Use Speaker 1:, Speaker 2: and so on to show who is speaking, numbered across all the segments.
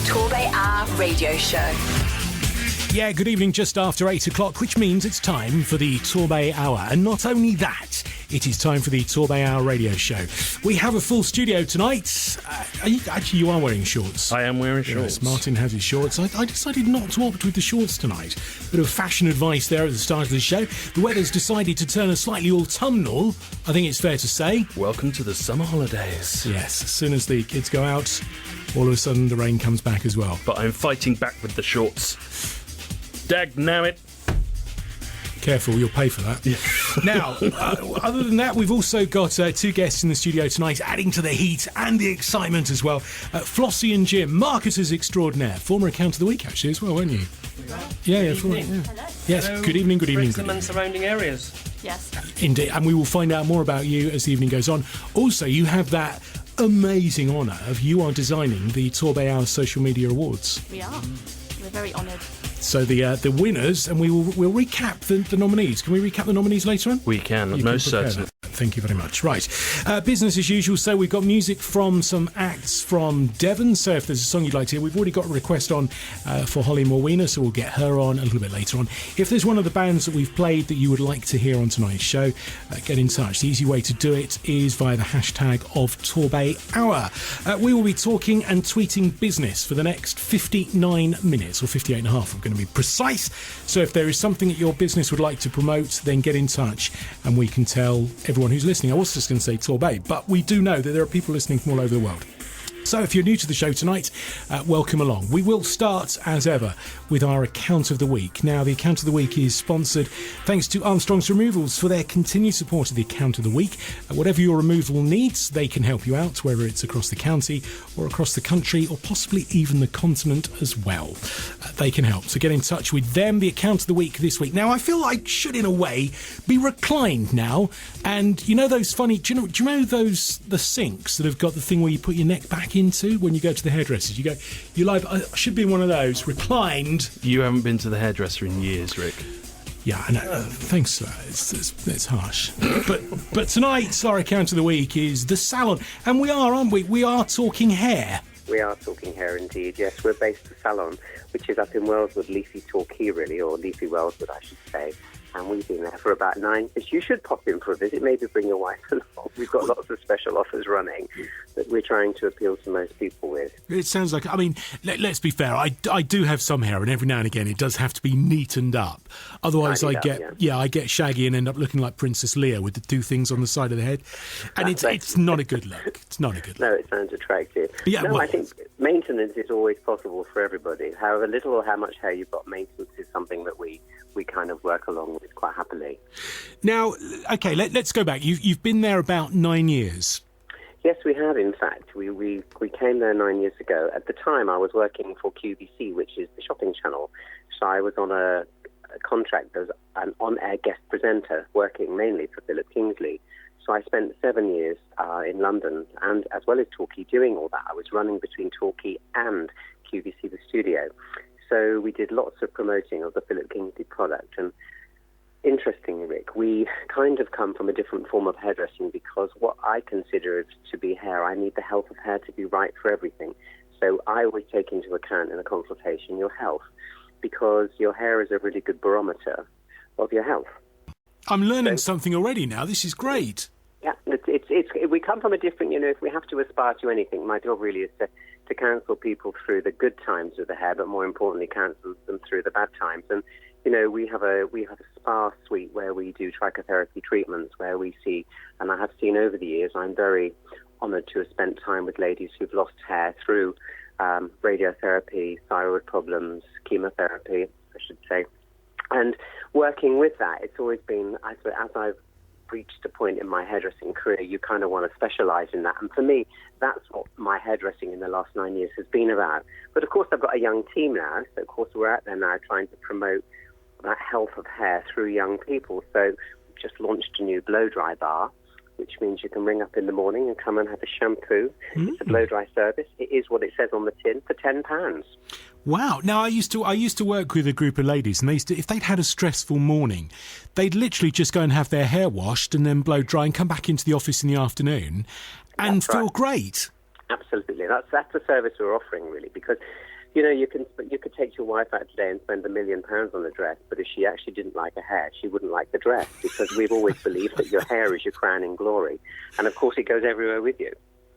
Speaker 1: TorbayHour radio show.
Speaker 2: Yeah, good evening, just after 8 o'clock, which means it's time for the Torbay Hour. And not only that, it is time for the Torbay Hour radio show. We have a full studio tonight. You are wearing shorts.
Speaker 3: I am wearing shorts.
Speaker 2: Yes, Martin has his shorts. I decided not to opt with the shorts tonight. Bit of fashion advice there at the start of the show. The weather's decided to turn a slightly autumnal, I think it's fair to say.
Speaker 3: Welcome to the summer holidays.
Speaker 2: Yes, as soon as the kids go out, all of a sudden the rain comes back as well.
Speaker 3: But I'm fighting back with the shorts. Dagnabbit.
Speaker 2: Careful, you'll pay for that. Now, other than that, we've also got two guests in the studio tonight, adding to the heat and the excitement as well. Flossy and Jim, marketers extraordinaire. Former account of the week, actually, as well, weren't you? Yeah.
Speaker 4: Hello.
Speaker 2: Yes, good evening.
Speaker 4: Brixham and surrounding areas. Yes.
Speaker 2: Indeed, and we will find out more about you as the evening goes on. Also, you have that amazing honour of you are designing the TorbayHour Social Media Awards.
Speaker 5: We are. We're very honoured.
Speaker 2: So the winners, and we'll recap the nominees. Can we recap the nominees later on?
Speaker 3: We can, most certainly.
Speaker 2: Thank you very much. Right, business as usual. So we've got music from some acts from Devon. So if there's a song you'd like to hear, we've already got a request on for Holly Morwena, so we'll get her on a little bit later on. If there's one of the bands that we've played that you would like to hear on tonight's show, get in touch. The easy way to do it is via the hashtag of TorbayHour. We will be talking and tweeting business for the next 59 minutes, or 58 and a half. We're going to be precise. So if there is something that your business would like to promote, then get in touch and we can tell everyone who's listening. I was just going to say Torbay, but we do know that there are people listening from all over the world. So if you're new to the show tonight, welcome along. We will start, as ever, with our account of the week. Now, the account of the week is sponsored thanks to Armstrong's Removals for their continued support of the account of the week. Whatever your removal needs, they can help you out, whether it's across the county or across the country or possibly even the continent as well. They can help. So get in touch with them. The account of the week this week. Now, I feel like should, in a way, be reclined now. And you know those funny... Do you know the sinks that have got the thing where you put your neck back into when you go to the hairdressers? You like, I should be in one of those, reclined.
Speaker 3: You haven't been to the hairdresser in years, Rick.
Speaker 2: Yeah, I know. Thanks for that. It's harsh. But tonight's our account of the week is the salon. And we are, aren't we? We are talking hair.
Speaker 6: We are talking hair indeed, yes. We're based at Salon, which is up in Wellswood, Leafy Torquay really, or Leafy Wellswood I should say. And we've been there for about 9 years. You should pop in for a visit, maybe bring your wife along. We've got lots of special offers running that we're trying to appeal to most people with.
Speaker 2: It sounds like, I mean, let's be fair, I do have some hair, and every now and again it does have to be neatened up. Otherwise I get shaggy and end up looking like Princess Leia with the two things on the side of the head. And it's not a good look. It's not a good look.
Speaker 6: No, it sounds attractive.
Speaker 2: Yeah,
Speaker 6: I think maintenance is always possible for everybody. However little or how much hair you've got, maintenance is something that we kind of work along with quite happily.
Speaker 2: Now, okay, let's go back. You've been there about 9 years.
Speaker 6: Yes, we have, in fact. We came there 9 years ago. At the time, I was working for QVC, which is the shopping channel. So I was on a contract as an on-air guest presenter, working mainly for Philip Kingsley. So I spent 7 years in London, and as well as Torquay, doing all that. I was running between Torquay and QVC, the studio. So we did lots of promoting of the Philip Kingsley product. And interestingly, Rick, we kind of come from a different form of hairdressing because what I consider to be hair, I need the health of hair to be right for everything. So I always take into account in a consultation your health, because your hair is a really good barometer of your health.
Speaker 2: I'm learning something already now. This is great.
Speaker 6: Yeah, we come from a different, if we have to aspire to anything, my job really is to counsel people through the good times of the hair, but more importantly, counsel them through the bad times. And, we have a spa suite where we do trichotherapy treatments, where we see, and I have seen over the years, I'm very honoured to have spent time with ladies who've lost hair through radiotherapy, thyroid problems, chemotherapy, I should say. And working with that, it's always been, as I've reached a point in my hairdressing career, you kind of want to specialise in that. And for me, that's what my hairdressing in the last 9 years has been about. But of course, I've got a young team now, so of course we're out there now trying to promote that health of hair through young people. So we've just launched a new blow-dry bar, which means you can ring up in the morning and come and have a shampoo. Mm-hmm. It's a blow-dry service. It is what it says on the tin for £10.
Speaker 2: Wow. Now, I used to work with a group of ladies, and if they'd had a stressful morning, they'd literally just go and have their hair washed and then blow dry and come back into the office in the afternoon and feel great.
Speaker 6: Absolutely. That's the service we're offering, really, because You know, you could take your wife out today and spend £1 million on a dress, but if she actually didn't like her hair, she wouldn't like the dress, because we've always believed that your hair is your crowning glory. And, of course, it goes everywhere with you.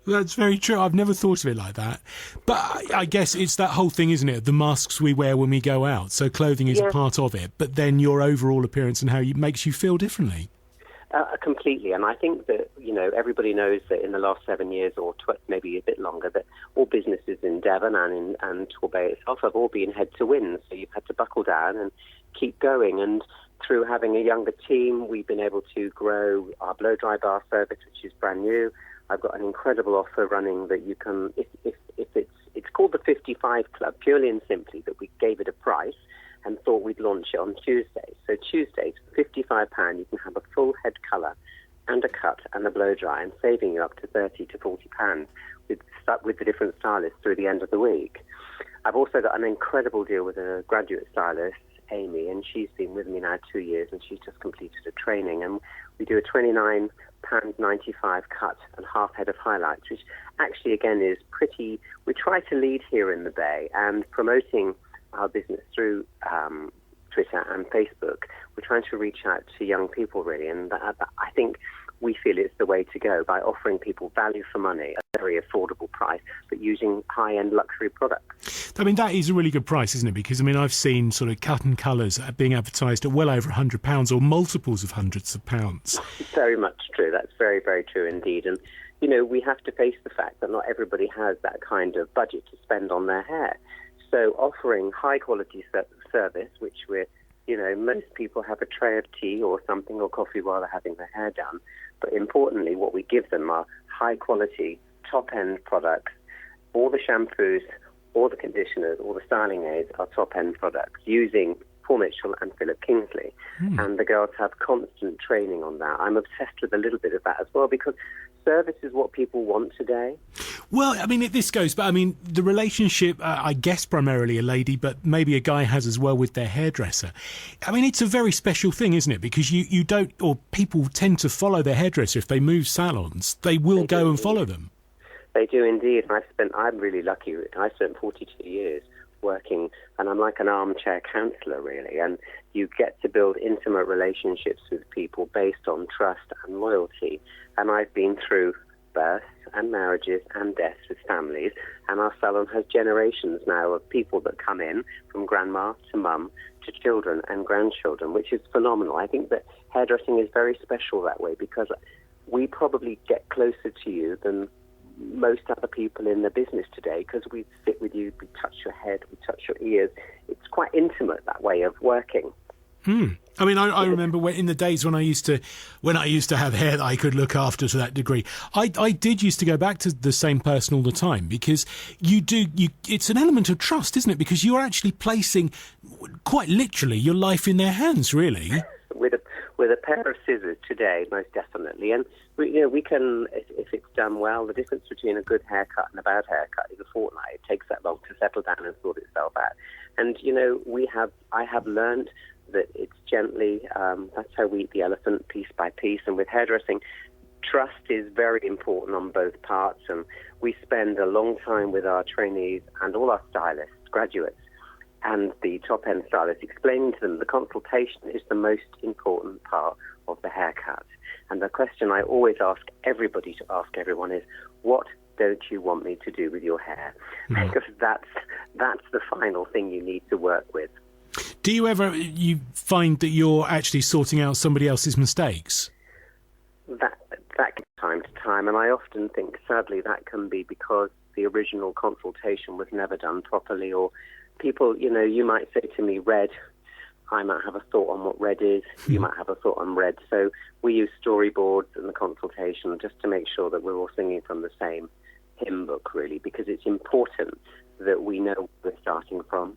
Speaker 2: That's very true. I've never thought of it like that. But I guess it's that whole thing, isn't it? The masks we wear when we go out. So clothing is a part of it, but then your overall appearance and how it makes you feel differently.
Speaker 6: Completely. And I think that, you know, everybody knows that in the last 7 years or maybe a bit longer, that all businesses in Devon and Torbay itself have all been head to win. So you've had to buckle down and keep going. And through having a younger team, we've been able to grow our blow-dry bar service, which is brand new. I've got an incredible offer running that you can, if it's called the 55 Club, purely and simply that we gave it a price and thought we'd launch it on Tuesday. So Tuesdays, for £55, you can have a full head colour and a cut and a blow dry, and saving you up to £30 to £40 with the different stylists through the end of the week. I've also got an incredible deal with a graduate stylist, Amy, and she's been with me now 2 years, and she's just completed a training, and we do a £29.95 cut and half head of highlights, which actually again is pretty. We try to lead here in the Bay, and promoting our business through Twitter and Facebook, we're trying to reach out to young people really, and I think we feel it's the way to go, by offering people value for money at a very affordable price, but using high-end luxury products.
Speaker 2: I mean, that is a really good price, isn't it? Because, I mean, I've seen sort of cut and colours being advertised at well over £100 or multiples of hundreds of pounds.
Speaker 6: Very much true. That's very, very true indeed. And, you know, we have to face the fact that not everybody has that kind of budget to spend on their hair. So offering high-quality service, which most people have a tray of tea or something or coffee while they're having their hair done. But importantly, what we give them are high-quality, top-end products. All the shampoos, all the conditioners, all the styling aids are top-end products using Paul Mitchell and Philip Kingsley. And the girls have constant training on that. I'm obsessed with a little bit of that as well, because service is what people want today.
Speaker 2: Well, I mean, this goes, but I mean, the relationship, I guess primarily a lady, but maybe a guy has as well with their hairdresser. I mean, it's a very special thing, isn't it? Because you don't, or people tend to follow their hairdresser. If they move salons, they will go and follow them.
Speaker 6: They do indeed. I'm really lucky. I spent 42 years working, and I'm like an armchair counsellor, really. And you get to build intimate relationships with people based on trust and loyalty. And I've been through births and marriages and deaths with families, and our salon has generations now of people that come in, from grandma to mum to children and grandchildren, which is phenomenal. I think that hairdressing is very special that way, because we probably get closer to you than most other people in the business today, because we sit with you, we touch your head, we touch your ears. It's quite intimate, that way of working.
Speaker 2: I mean, I remember in the days when I used to have hair that I could look after to that degree. I did used to go back to the same person all the time, because it's an element of trust, isn't it? Because you're actually placing, quite literally, your life in their hands, really.
Speaker 6: With a pair of scissors today, most definitely. And we can, if it's done well, the difference between a good haircut and a bad haircut is a fortnight. It takes that long to settle down and sort itself out. And I have learned that it's gently, that's how we eat the elephant, piece by piece. And with hairdressing, trust is very important on both parts. And we spend a long time with our trainees and all our stylists, graduates, and the top-end stylists, explaining to them the consultation is the most important part of the haircut. And the question I always ask everybody to ask everyone is, what don't you want me to do with your hair? Because that's the final thing you need to work with.
Speaker 2: Do you find that you're actually sorting out somebody else's mistakes?
Speaker 6: That can time to time, and I often think, sadly, that can be because the original consultation was never done properly, or people, you might say to me, red, I might have a thought on what red is, you might have a thought on red. So we use storyboards in the consultation just to make sure that we're all singing from the same hymn book, really, because it's important that we know where we're starting from.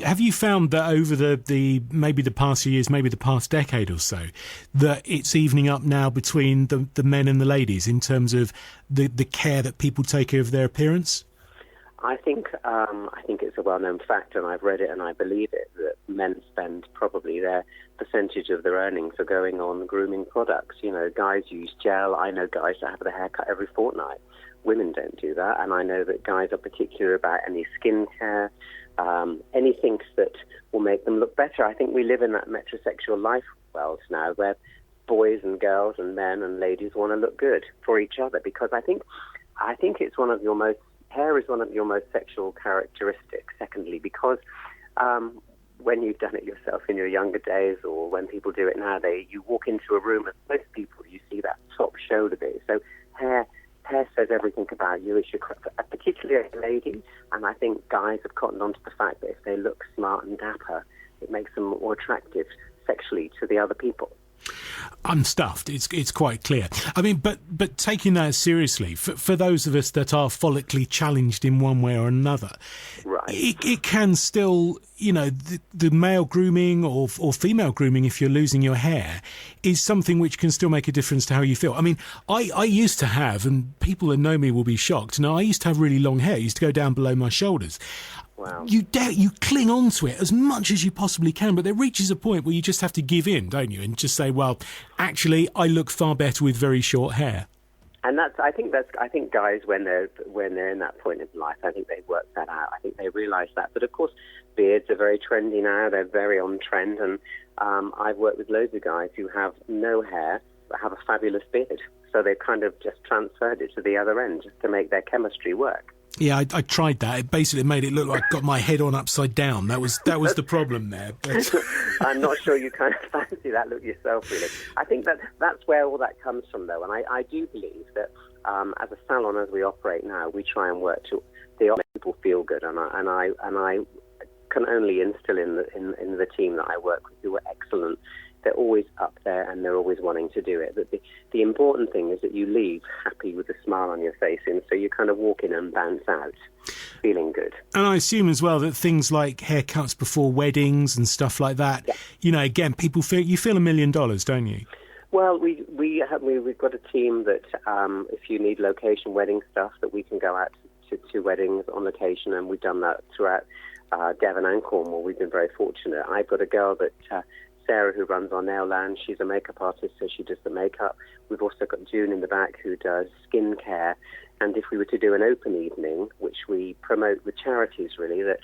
Speaker 2: Have you found that over the maybe the past few years, maybe the past decade or so, that it's evening up now between the men and the ladies in terms of the care that people take of their appearance?
Speaker 6: I think it's a well-known fact, and I've read it and I believe it, that men spend probably their percentage of their earnings are going on grooming products. You know, guys use gel. I know guys that have their hair cut every fortnight. Women don't do that, and I know that guys are particular about any skincare, anything that will make them look better. I think we live in that metrosexual life world now where boys and girls and men and ladies want to look good for each other, because I think it's one of your most hair is one of your most sexual characteristics. Secondly, because when you've done it yourself in your younger days, or when people do it now, you walk into a room, and most people, you see that top shoulder bit. So hair says everything about you. It's particularly as a lady, and I think guys have cottoned onto the fact that if they look smart and dapper, it makes them more attractive sexually to the other people.
Speaker 2: I'm stuffed. It's quite clear. I mean, but taking that seriously, for those of us that are follically challenged in one way or another,
Speaker 6: right,
Speaker 2: it can still, you know, the male grooming or female grooming, if you're losing your hair, is something which can still make a difference to how you feel. I mean, I used to have, and people that know me will be shocked. Now, I used to have really long hair. It used to go down below my shoulders.
Speaker 6: Wow.
Speaker 2: You cling on to it as much as you possibly can, but there reaches a point where you just have to give in, don't you? And just say, well, actually, I look far better with very short hair.
Speaker 6: And I think guys, when they're in that point in life, I think they work that out. I think they realise that. But of course, beards are very trendy now. They're very on trend, and I've worked with loads of guys who have no hair but have a fabulous beard. So they've kind of just transferred it to the other end just to make their chemistry work.
Speaker 2: Yeah, I tried that. It basically made it look like I got my head on upside down. That was the problem there. But
Speaker 6: I'm not sure you kind of fancy that look yourself, really. I think that's where all that comes from, though. And I do believe that as a salon, as we operate now, we try and work to make people feel good. And I can only instill in the team that I work with, who are excellent. They're always up there and they're always wanting to do it. But the important thing is that you leave happy with a smile on your face, and so you kind of walk in and bounce out feeling good.
Speaker 2: And I assume as well that things like haircuts before weddings and stuff like that, yeah. You know, again, you feel $1 million, don't you?
Speaker 6: Well, we've got a team that if you need location wedding stuff, that we can go out to weddings on location, and we've done that throughout Devon and Cornwall. We've been very fortunate. I've got a girl that Sarah, who runs our nail land. She's a makeup artist, so she does the makeup. We've also got June in the back, who does skincare. And if we were to do an open evening, which we promote with charities, really, that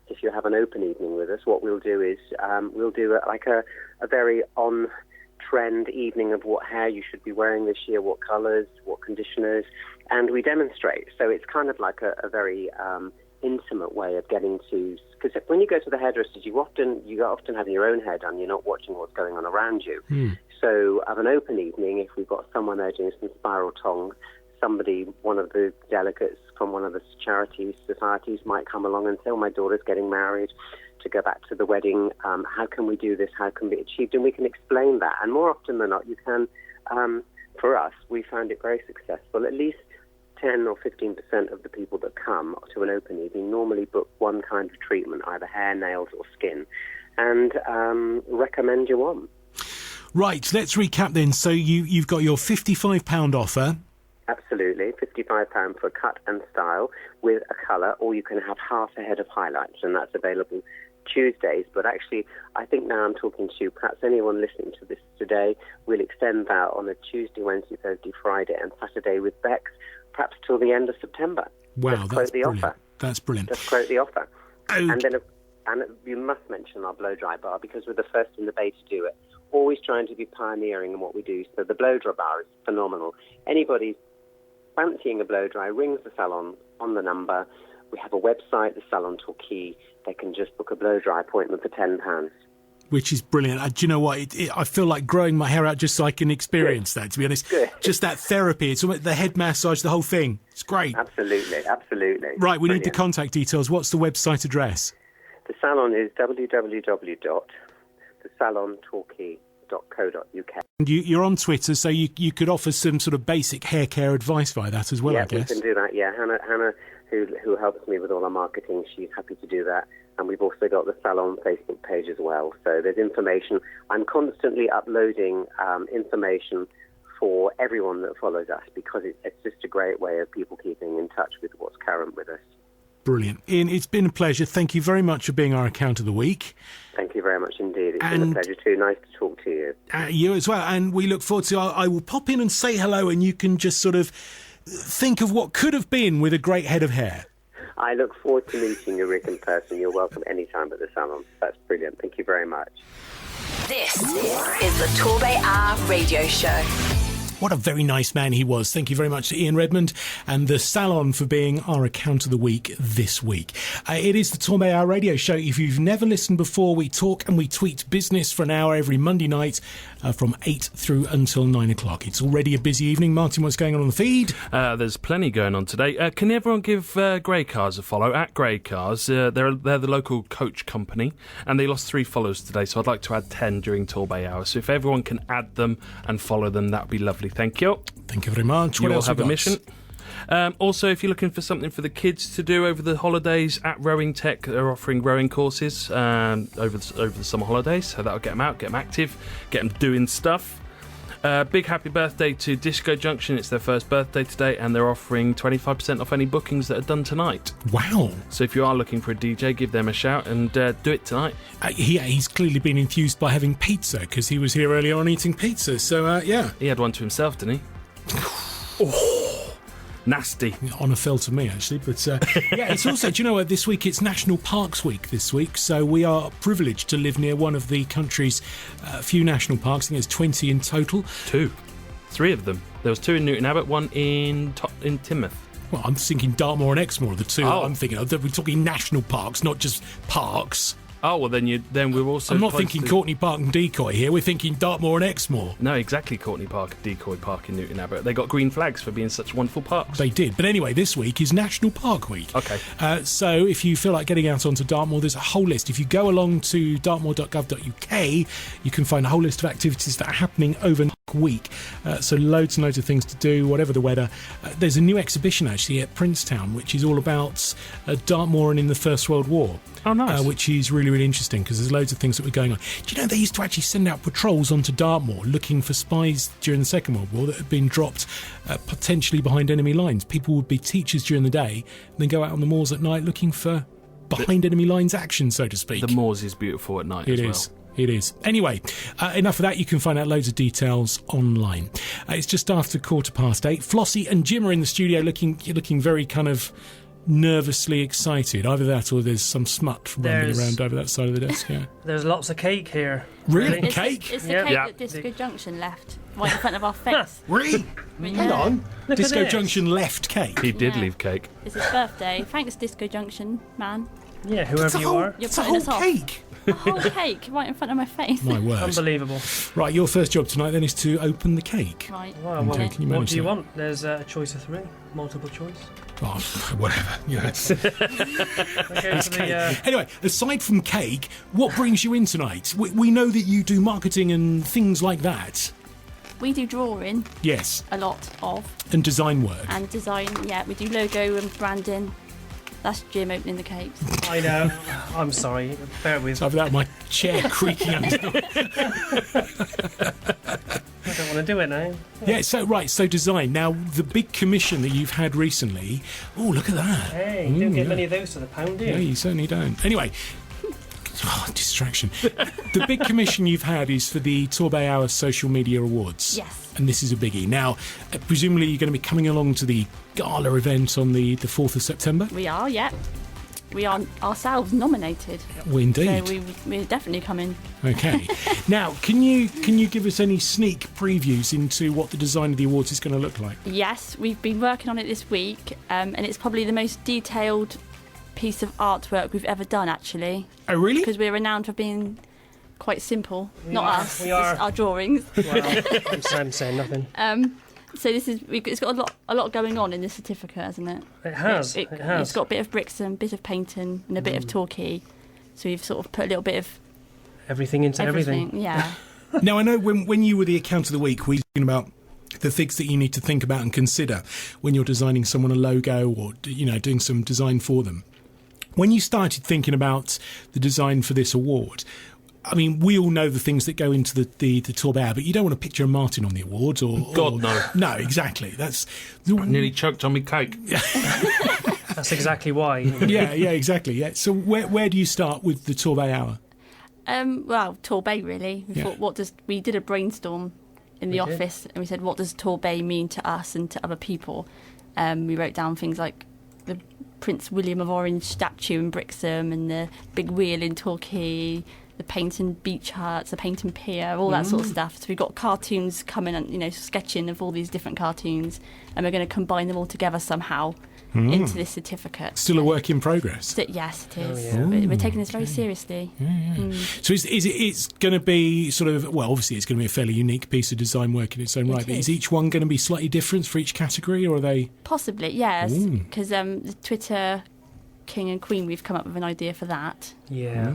Speaker 6: if you have an open evening with us, what we'll do is we'll do a very on-trend evening of what hair you should be wearing this year, what colours, what conditioners, and we demonstrate. So it's kind of like a very intimate way of getting to, because when you go to the hairdressers, you often have your own hair done. You're not watching what's going on around you. So of an open evening, if we've got someone there doing some spiral tongs, one of the delegates from one of the charities, societies might come along and say, oh, my daughter's getting married, to go back to the wedding. How can we do this? How can it be achieved? And we can explain that. And more often than not, you can, for us, we found it very successful. At least 10 or 15% of the people that come to an open evening normally book one kind of treatment, either hair, nails or skin, and recommend you on.
Speaker 2: Right, let's recap then. So you've got your £55 offer.
Speaker 6: Absolutely, £55 for cut and style with a colour, or you can have half a head of highlights, and that's available Tuesdays. But actually, I think now I'm talking to perhaps anyone listening to this today, we'll extend that on a Tuesday, Wednesday, Thursday, Friday and Saturday with Bex, perhaps till the end of September.
Speaker 2: Wow, that's brilliant.
Speaker 6: Offer.
Speaker 2: That's brilliant.
Speaker 6: Just quote the offer.
Speaker 2: Oh.
Speaker 6: And you must mention our blow-dry bar, because we're the first in the Bay to do it. Always trying to be pioneering in what we do. So the blow-dry bar is phenomenal. Anybody fancying a blow-dry rings the salon on the number. We have a website, the Salon Torquay. They can just book a blow-dry appointment for £10.
Speaker 2: Which is brilliant. Do you know what? I feel like growing my hair out just so I can experience that, to be honest.
Speaker 6: Good.
Speaker 2: Just that therapy. It's almost the head massage, the whole thing. It's great.
Speaker 6: Absolutely, absolutely.
Speaker 2: Right, we need the contact details. What's the website address?
Speaker 6: The salon is www.thesalontorquay.co.uk.
Speaker 2: And you're on Twitter, so you could offer some sort of basic hair care advice via that as well, I guess.
Speaker 6: Yeah, we can do that, yeah. Hannah who helps me with all our marketing, she's happy to do that. And we've also got the salon Facebook page as well. So there's information. I'm constantly uploading information for everyone that follows us, because it's just a great way of people keeping in touch with what's current with us.
Speaker 2: Brilliant. Ian, it's been a pleasure. Thank you very much for being our account of the week.
Speaker 6: Thank you very much indeed. It's been a pleasure too. Nice to talk to you.
Speaker 2: You as well. And we look forward to... I will pop in and say hello, and you can just sort of think of what could have been with a great head of hair.
Speaker 6: I look forward to meeting you, Rick, in person. You're welcome anytime at the salon. That's brilliant. Thank you very much.
Speaker 1: This is the TorbayHour radio show.
Speaker 2: What a very nice man he was. Thank you very much to Ian Redmond and the Salon for being our account of the week this week. It is the TorbayHour radio show. If you've never listened before, we talk and we tweet business for an hour every Monday night from 8 through until 9 o'clock. It's already a busy evening. Martin, what's going on the feed?
Speaker 3: There's plenty going on today. Can everyone give Grey Cars a follow? At Grey Cars, they're the local coach company, and they lost 3 followers today, so I'd like to add 10 during Torbay Hour. So if everyone can add them and follow them, that would be lovely. Thank you.
Speaker 2: Thank you very much.
Speaker 3: You
Speaker 2: What
Speaker 3: all
Speaker 2: else
Speaker 3: have a
Speaker 2: we got?
Speaker 3: mission. Also, if you're looking for something for the kids to do over the holidays, at Rowing Tech, they're offering rowing courses over the summer holidays, so that'll get them out, get them active, get them doing stuff. Big happy birthday to Disco Junction. It's their first birthday today, and they're offering 25% off any bookings that are done tonight.
Speaker 2: Wow.
Speaker 3: So if you are looking for a DJ, give them a shout and do it tonight.
Speaker 2: He's clearly been enthused by having pizza because he was here earlier on eating pizza. So, yeah.
Speaker 3: He had one to himself, didn't he? Nasty.
Speaker 2: Honour fell to me, actually. But, yeah, it's also, do you know what, this week it's National Parks Week this week, so we are privileged to live near one of the country's few national parks. I think there's 20 in total.
Speaker 3: 3 of them. There was 2 in Newton Abbot, 1 in Teignmouth.
Speaker 2: Well, I'm thinking Dartmoor and Exmoor are the 2
Speaker 3: Oh.
Speaker 2: I'm thinking of. We're talking national parks, not just parks.
Speaker 3: Oh, well, then we're also
Speaker 2: I'm not
Speaker 3: close
Speaker 2: thinking
Speaker 3: to...
Speaker 2: Courtney Park and Decoy here. We're thinking Dartmoor and Exmoor.
Speaker 3: No, exactly, Courtney Park, Decoy Park in Newton Abbot. They got green flags for being such wonderful parks.
Speaker 2: They did. But anyway, this week is National Park Week.
Speaker 3: Okay.
Speaker 2: So if you feel like getting out onto Dartmoor, there's a whole list. If you go along to dartmoor.gov.uk, you can find a whole list of activities that are happening over week. So loads and loads of things to do, whatever the weather. There's a new exhibition, actually, at Princetown, which is all about Dartmoor and in the First World War.
Speaker 3: Oh, nice.
Speaker 2: Which is really, really interesting because there's loads of things that were going on. Do you know they used to actually send out patrols onto Dartmoor looking for spies during the Second World War that had been dropped potentially behind enemy lines? People would be teachers during the day and then go out on the moors at night looking for behind enemy lines action, so to speak.
Speaker 3: The moors is beautiful at night as well.
Speaker 2: It is. Anyway, enough of that. You can find out loads of details online. It's just after 8:15. Flossy and Jim are in the studio looking very kind of nervously excited. Either that or there's some smut running around over that side of the desk. Yeah.
Speaker 4: There's lots of cake here.
Speaker 2: Really?
Speaker 5: It's
Speaker 2: Cake?
Speaker 5: It's the
Speaker 4: Yeah.
Speaker 5: cake
Speaker 3: Yeah.
Speaker 5: that Disco Junction left right in front of our face.
Speaker 2: Really? Hang on.
Speaker 4: Look at
Speaker 2: Disco
Speaker 4: this.
Speaker 2: Junction left cake.
Speaker 3: He did
Speaker 5: Yeah.
Speaker 3: leave cake.
Speaker 5: It's his birthday. Thanks, Disco Junction, man.
Speaker 4: Yeah,
Speaker 2: It's
Speaker 4: whoever
Speaker 2: a
Speaker 4: you
Speaker 2: whole,
Speaker 4: are.
Speaker 5: You're
Speaker 2: it's a
Speaker 5: putting
Speaker 2: whole
Speaker 5: us off.
Speaker 2: cake.
Speaker 5: A whole cake right in front of my face.
Speaker 2: My word.
Speaker 4: Unbelievable.
Speaker 2: Right, your first job tonight then is to open the cake.
Speaker 5: Right.
Speaker 4: Wow,
Speaker 2: Okay,
Speaker 4: well,
Speaker 2: can you
Speaker 4: what
Speaker 2: manage
Speaker 4: do you
Speaker 2: that?
Speaker 4: want? There's a choice of 3, multiple choice.
Speaker 2: Oh, whatever. You know.
Speaker 4: Okay, so the,
Speaker 2: Anyway, aside from cake, what brings you in tonight? We know that you do marketing and things like that.
Speaker 5: We do drawing
Speaker 2: Yes,
Speaker 5: a lot of
Speaker 2: and design work.
Speaker 5: and design. Yeah, we do logo and branding. That's Jim opening the cakes.
Speaker 4: I know. I'm sorry. Bear with.
Speaker 2: Over that, my chair creaking under.
Speaker 4: I don't want to do it now.
Speaker 2: Yeah, so design. Now, the big commission that you've had recently. Oh, look at that.
Speaker 4: Hey, you don't get many of those to the pound, do you?
Speaker 2: No, you certainly don't. Anyway. Oh, distraction. The big commission you've had is for the TorbayHour Social Media Awards.
Speaker 5: Yes.
Speaker 2: And this is a biggie. Now, presumably you're going to be coming along to the gala event on the 4th of September?
Speaker 5: We are, yeah. We are ourselves nominated.
Speaker 2: Well, indeed.
Speaker 5: So we're definitely coming.
Speaker 2: Okay. Now, can you give us any sneak previews into what the design of the awards is going to look like?
Speaker 5: Yes, we've been working on it this week, and it's probably the most detailed piece of artwork we've ever done, actually.
Speaker 2: Oh, really?
Speaker 5: Because we're renowned for being quite simple. Not
Speaker 4: are,
Speaker 5: us,
Speaker 4: we are.
Speaker 5: it's our drawings.
Speaker 4: Well, I'm saying nothing.
Speaker 5: So it's got a lot going on in this certificate, hasn't it?
Speaker 4: It has. It has.
Speaker 5: It's got a bit of bricks and a bit of painting and a bit of talkie. So we've sort of put a little bit of
Speaker 4: Everything into everything.
Speaker 5: Yeah.
Speaker 2: Now, I know when you were the account of the week, we were talking about the things that you need to think about and consider when you're designing someone a logo or, doing some design for them. When you started thinking about the design for this award, I mean, we all know the things that go into the Torbay, but you don't want to picture a Martin on the awards or...
Speaker 3: God, no.
Speaker 2: No, exactly. That's...
Speaker 3: I nearly choked on my cake.
Speaker 4: That's exactly why.
Speaker 2: Yeah, exactly. Yeah. So where do you start with the Torbay Hour?
Speaker 5: Well, Torbay really. We thought, we did a brainstorm in the office, and we said, what does Torbay mean to us and to other people? We wrote down things like the Prince William of Orange statue in Brixham, and the big wheel in Torquay, the Paynton beach huts, the Paynton pier, all that sort of stuff. So we've got cartoons coming and, sketching of all these different cartoons, and we're going to combine them all together somehow into this certificate.
Speaker 2: Still a work in progress.
Speaker 5: Yes, it is.
Speaker 4: Oh, yeah.
Speaker 5: We're taking this very seriously.
Speaker 2: So it's going to be sort of, well, obviously it's going to be a fairly unique piece of design work in its own right, but is each one going to be slightly different for each category, or are they?
Speaker 5: Possibly, yes, because the Twitter King and Queen, we've come up with an idea for that.
Speaker 4: Yeah.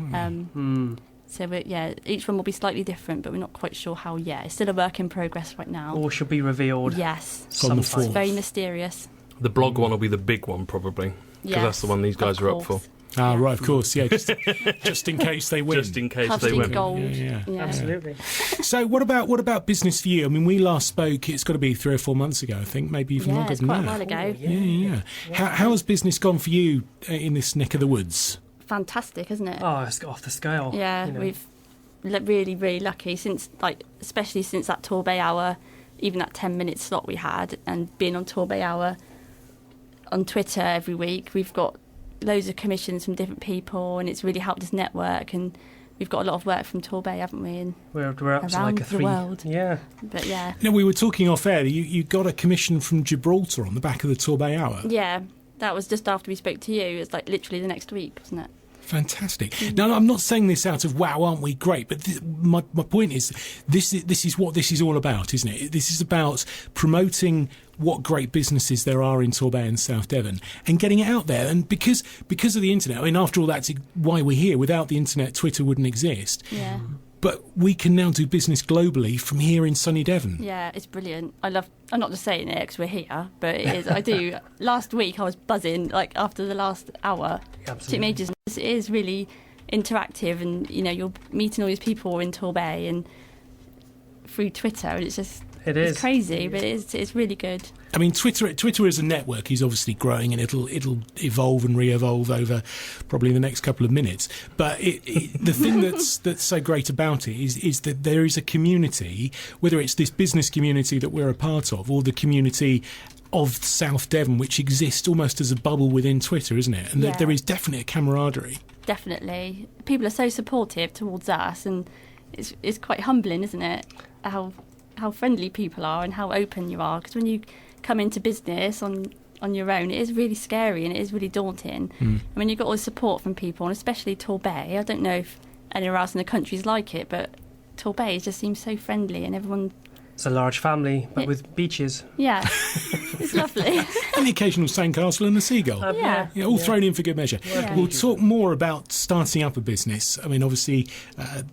Speaker 5: So each one will be slightly different, but we're not quite sure how yet. It's still a work in progress right now.
Speaker 4: All should be revealed.
Speaker 5: Yes.
Speaker 2: Sometime.
Speaker 5: It's very mysterious.
Speaker 3: The blog one will be the big one, probably. Because that's the one these guys are up for.
Speaker 2: Ah, right, of course, yeah. Just in case they win.
Speaker 3: Just in case
Speaker 5: Covered
Speaker 3: they
Speaker 5: in
Speaker 3: win.
Speaker 5: gold.
Speaker 2: Yeah.
Speaker 4: Absolutely.
Speaker 2: So what about business for you? I mean, we last spoke, it's got to be 3 or 4 months ago, I think, maybe even longer
Speaker 5: it's
Speaker 2: than
Speaker 5: quite
Speaker 2: that.
Speaker 5: a while ago.
Speaker 2: Yeah. How has business gone for you in this neck of the woods?
Speaker 5: Fantastic, isn't it?
Speaker 4: Oh, it's off the scale.
Speaker 5: Yeah, we've really, really lucky especially since that Torbay Hour, even that 10-minute slot we had, and being on Torbay Hour on Twitter every week. We've got loads of commissions from different people, and it's really helped us network, and we've got a lot of work from Torbay, haven't we? And
Speaker 4: We're up to
Speaker 5: around
Speaker 4: like a 3.
Speaker 5: the world.
Speaker 4: Yeah.
Speaker 5: But yeah.
Speaker 2: We were talking off air, you got a commission from Gibraltar on the back of the Torbay Hour.
Speaker 5: Yeah, that was just after we spoke to you. It was like literally the next week, wasn't it?
Speaker 2: Fantastic. Now, I'm not saying this out of wow, aren't we great? But my point is, this is what this is all about, isn't it? This is about promoting what great businesses there are in Torbay and South Devon and getting it out there. And because of the internet, I mean, after all, that's why we're here. Without the internet, Twitter wouldn't exist.
Speaker 5: Yeah.
Speaker 2: But we can now do business globally from here in sunny Devon.
Speaker 5: Yeah, it's brilliant. I'm not just saying it because we're here, but it is. I do. Last week I was buzzing, like after the last hour.
Speaker 4: Absolutely.
Speaker 5: It made just, it is really interactive, and you're meeting all these people in Torbay and through Twitter, and it's crazy, but it's really good.
Speaker 2: I mean, Twitter as a network is obviously growing, and it'll evolve and re-evolve over probably the next couple of minutes. But the thing that's so great about it is that there is a community, whether it's this business community that we're a part of, or the community of South Devon, which exists almost as a bubble within Twitter, isn't it? And there is definitely a camaraderie.
Speaker 5: Definitely, people are so supportive towards us, and it's quite humbling, isn't it? How friendly people are and how open you are, because when you come into business on your own, it is really scary and it is really daunting. And when you've got all the support from people, and especially Torbay, I don't know if anywhere else in the country is like it, but Torbay just seems so friendly, and everyone...
Speaker 4: It's a large family, but with beaches.
Speaker 5: Yeah, it's lovely.
Speaker 2: And the occasional sandcastle and the seagull. All thrown in for good measure.
Speaker 5: Yeah.
Speaker 2: We'll talk more about starting up a business. I mean, obviously,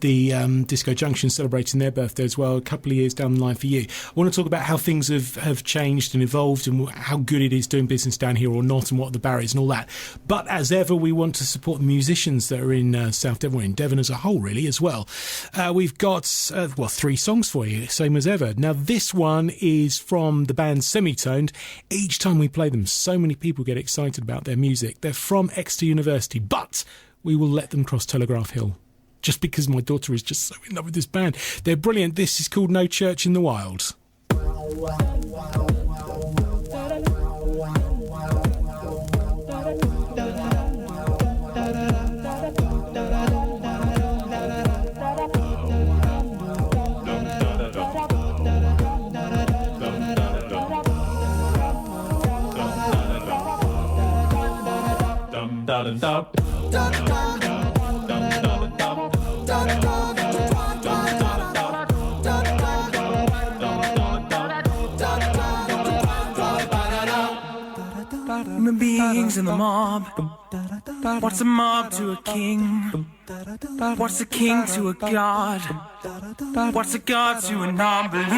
Speaker 2: the Disco Junction celebrating their birthday as well, a couple of years down the line for you. I want to talk about how things have changed and evolved, and how good it is doing business down here or not, and what are the barriers and all that. But as ever, we want to support the musicians that are in South Devon, or in Devon as a whole, really, as well. We've got, 3 songs for you, same as ever. Now, this one is from the band Semitoned. Each time we play them, so many people get excited about their music. They're from Exeter University, but we will let them cross Telegraph Hill, just because my daughter is just so in love with this band. They're brilliant. This is called No Church in the Wild.
Speaker 7: Human beings in the mob. What's a mob to a king? What's a king to a god? What's a god to a non-believer?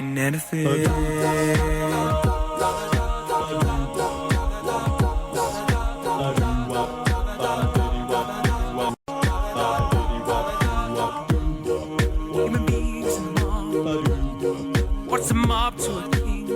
Speaker 7: In anything. Human beings in the mob. What's a mob to a king?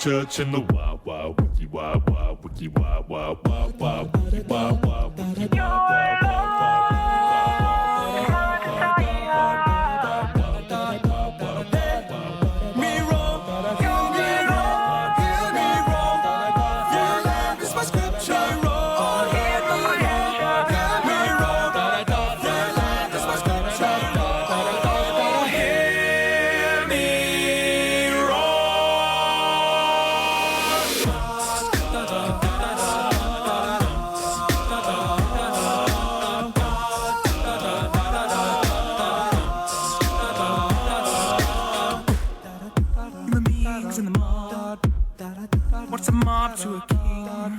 Speaker 8: church and the wow wow wiki wow wow wiki wow wow wow wow wiki wow wow wiki wow wow wow
Speaker 7: What's a mob to a king?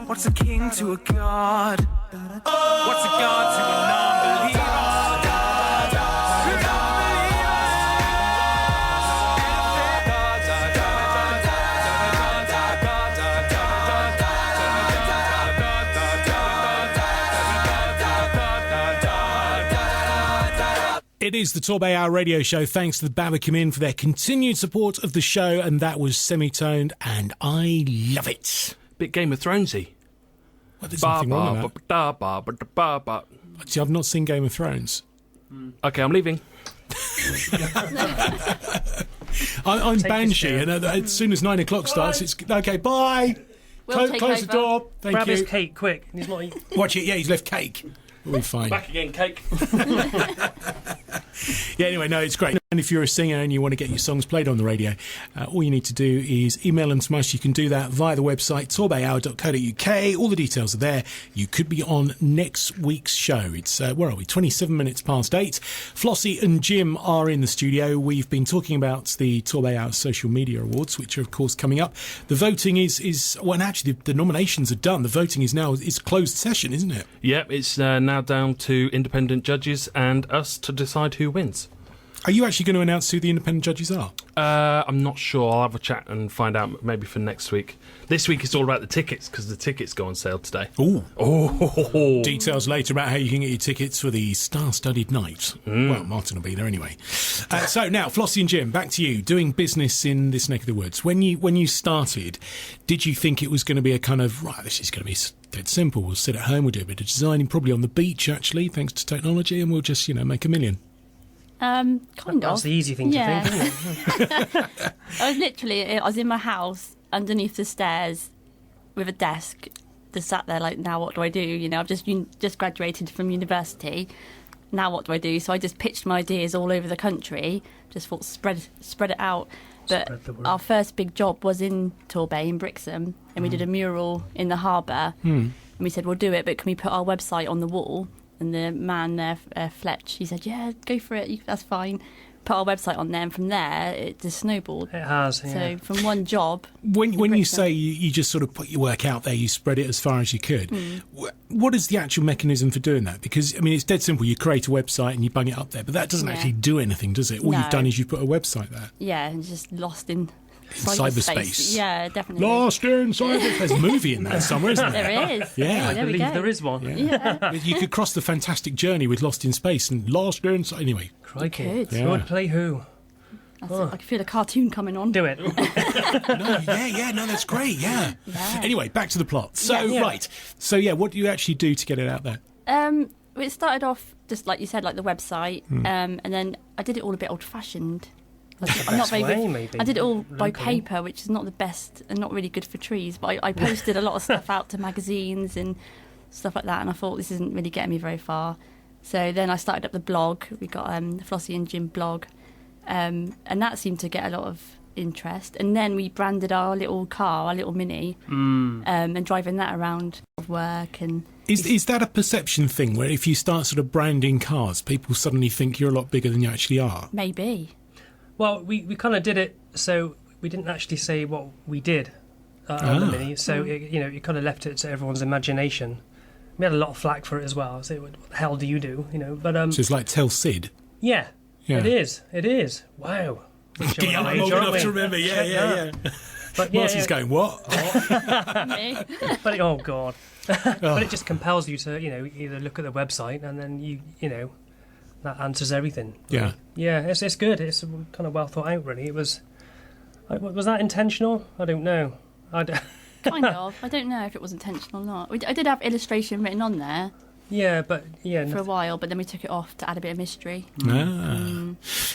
Speaker 7: What's a king to a god? What's a god to a non-believer?
Speaker 2: It is the Torbay Hour radio show. Thanks to the Babacom Inn for their continued support of the show, and that was Semitoned, and I love it.
Speaker 3: Bit Game of Thronesy.
Speaker 2: Well, there's nothing wrong with that. See, I've not seen Game of Thrones.
Speaker 3: Okay, I'm leaving.
Speaker 2: I'm
Speaker 4: Take
Speaker 2: Banshee,
Speaker 4: his
Speaker 2: and as soon as 9 o'clock starts, it's okay. Bye.
Speaker 5: We'll take
Speaker 2: Close the
Speaker 5: over.
Speaker 2: door. Thank
Speaker 4: Grab
Speaker 2: you.
Speaker 4: his cake, quick. He's not eating.
Speaker 2: Watch it. Yeah, he's left cake. We'll be fine.
Speaker 3: Back again, cake.
Speaker 2: Yeah, anyway, no, it's great. And if you're a singer and you want to get your songs played on the radio, all you need to do is email them to us. You can do that via the website, torbayhour.co.uk. All the details are there. You could be on next week's show. It's, where are we? 27 minutes past 8. Flossy and Jim are in the studio. We've been talking about the Torbay Hour Social Media Awards, which are, of course, coming up. The voting is well, and actually, the nominations are done. The voting is now, it's closed session, isn't it?
Speaker 3: Yep, it's now down to independent judges and us to decide who wins.
Speaker 2: Are you actually going to announce who the independent judges are?
Speaker 3: I'm not sure. I'll have a chat and find out maybe for next week. This week it's all about the tickets because the tickets go on sale today.
Speaker 2: Ooh.
Speaker 3: Oh.
Speaker 2: Details later about how you can get your tickets for the star-studded night. Well, Martin will be there anyway. So now, Flossie and Jim, back to you. Doing business in this neck of the woods. When you started, did you think it was going to be a kind of, right, this is going to be dead simple. We'll sit at home, we'll do a bit of designing, probably on the beach, actually, thanks to technology, and we'll just, make a million?
Speaker 5: Kind of.
Speaker 4: That's the easy thing
Speaker 5: Yeah.
Speaker 4: to think, isn't it?
Speaker 5: I was in my house underneath the stairs with a desk, just sat there like, now what do I do? I've just graduated from university. Now what do I do? So I just pitched my ideas all over the country. Just thought spread it out. But
Speaker 4: Spread the word.
Speaker 5: our first big job was in Torbay in Brixham, and we did a mural in the harbour. And we said, we'll do it, but can we put our website on the wall? And the man there, Fletch, he said, yeah, go for it, that's fine. Put our website on there, and from there, it just snowballed.
Speaker 4: It has, yeah.
Speaker 5: So from one job...
Speaker 2: When you say you just sort of put your work out there, you spread it as far as you could, what is the actual mechanism for doing that? Because, it's dead simple. You create a website and you bung it up there, but that doesn't actually do anything, does it? All
Speaker 5: No.
Speaker 2: you've done is you've put a website there.
Speaker 5: Yeah, and just lost in
Speaker 2: cyberspace.
Speaker 5: Yeah, definitely.
Speaker 2: Lost in cyberspace. There's a movie in that somewhere, isn't there?
Speaker 5: There is.
Speaker 2: Yeah.
Speaker 5: Oh,
Speaker 4: I
Speaker 5: there we
Speaker 4: believe
Speaker 5: go.
Speaker 4: there is one.
Speaker 2: Yeah. You could cross the fantastic journey with Lost in Space and Lost in... Anyway.
Speaker 4: Crikey.
Speaker 5: Could.
Speaker 2: Yeah.
Speaker 4: Who would play who?
Speaker 5: I can feel a cartoon coming on.
Speaker 4: Do it.
Speaker 2: No, that's great, yeah. Anyway, back to the plot. So,
Speaker 5: Yeah.
Speaker 2: right. So, what do you actually do to get it out there?
Speaker 5: It started off just like you said, like the website, and then I did it all a bit old-fashioned. I'm not very
Speaker 4: way,
Speaker 5: good.
Speaker 4: maybe.
Speaker 5: I did it all by
Speaker 4: Locally.
Speaker 5: paper, which is not the best and not really good for trees. But I posted a lot of stuff out to magazines and stuff like that, and I thought this isn't really getting me very far. So then I started up the blog. We got the Flossy and Jim blog, and that seemed to get a lot of interest. And then we branded our little car, our little Mini, and driving that around work. And
Speaker 2: Is that a perception thing where if you start sort of branding cars, people suddenly think you're a lot bigger than you actually are?
Speaker 5: maybe.
Speaker 4: Well, we kind of did it, so we didn't actually say what we did on the Mini, so it kind of left it to everyone's imagination. We had a lot of flack for it as well. So what the hell do you do? But
Speaker 2: So it's like Tell Sid.
Speaker 4: yeah,
Speaker 2: Yeah.
Speaker 4: it is. Wow.
Speaker 2: Yeah, I'm old enough to remember. Yeah.
Speaker 4: But
Speaker 2: Marty's going, what?
Speaker 5: Me.
Speaker 4: But oh god. But it just compels you to either look at the website and then you that answers everything.
Speaker 2: Yeah.
Speaker 4: Yeah, it's good. It's kind of well thought out, really. It was Was that intentional? I don't know.
Speaker 5: Kind of. I don't know if it was intentional or not. I did have illustration written on there
Speaker 4: Yeah, but
Speaker 5: for a while, but then we took it off to add a bit of mystery.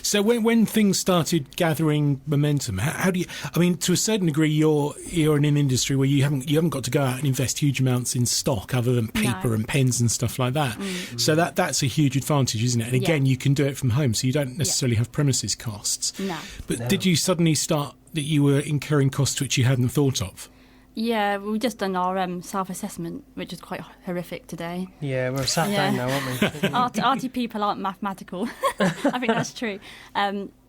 Speaker 2: So when things started gathering momentum, how do you? I mean, to a certain degree, you're in an industry where you haven't got to go out and invest huge amounts in stock other than paper and pens and stuff like that. So that's a huge advantage, isn't it? And again, you can do it from home, so you don't necessarily have premises costs.
Speaker 5: No.
Speaker 2: But did you suddenly start that you were incurring costs which you hadn't thought of?
Speaker 5: Yeah, we just done our self-assessment, which is quite horrific today.
Speaker 4: Yeah, we're sat down now, aren't we?
Speaker 5: Arty people aren't mathematical. I think that's true.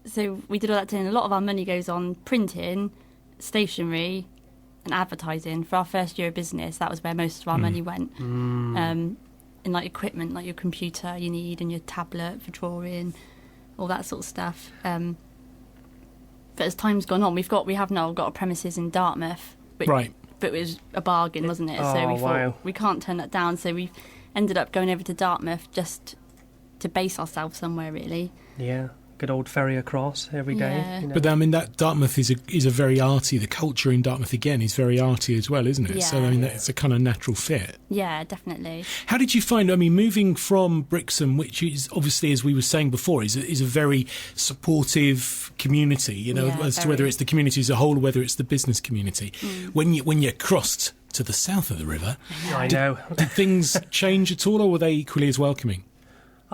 Speaker 5: So we did all that today, and a lot of our money goes on printing, stationery, and advertising. For our first year of business, that was where most of our money went. In like equipment, like your computer you need, and your tablet for drawing, all that sort of stuff. But as time's gone on, we have now got a premises in Dartmouth.
Speaker 2: Right.
Speaker 5: But it was a bargain, wasn't it? So we thought we can't turn that down. So we ended up going over to Dartmouth just to base ourselves somewhere, really.
Speaker 4: Yeah, good old ferry across every day.
Speaker 5: Yeah.
Speaker 4: You know.
Speaker 2: But I mean, that Dartmouth is a very arty. The culture in Dartmouth again is very arty as well, isn't it?
Speaker 5: Yeah.
Speaker 2: So I mean, it's a kind of natural fit.
Speaker 5: Yeah, definitely.
Speaker 2: How did you find? I mean, moving from Brixham, which is obviously, as we were saying before, is a very supportive community. You know, as to whether it's the community as a whole or whether it's the business community. When you crossed to the south of the river,
Speaker 4: I know.
Speaker 2: Did things change at all, or were they equally as welcoming?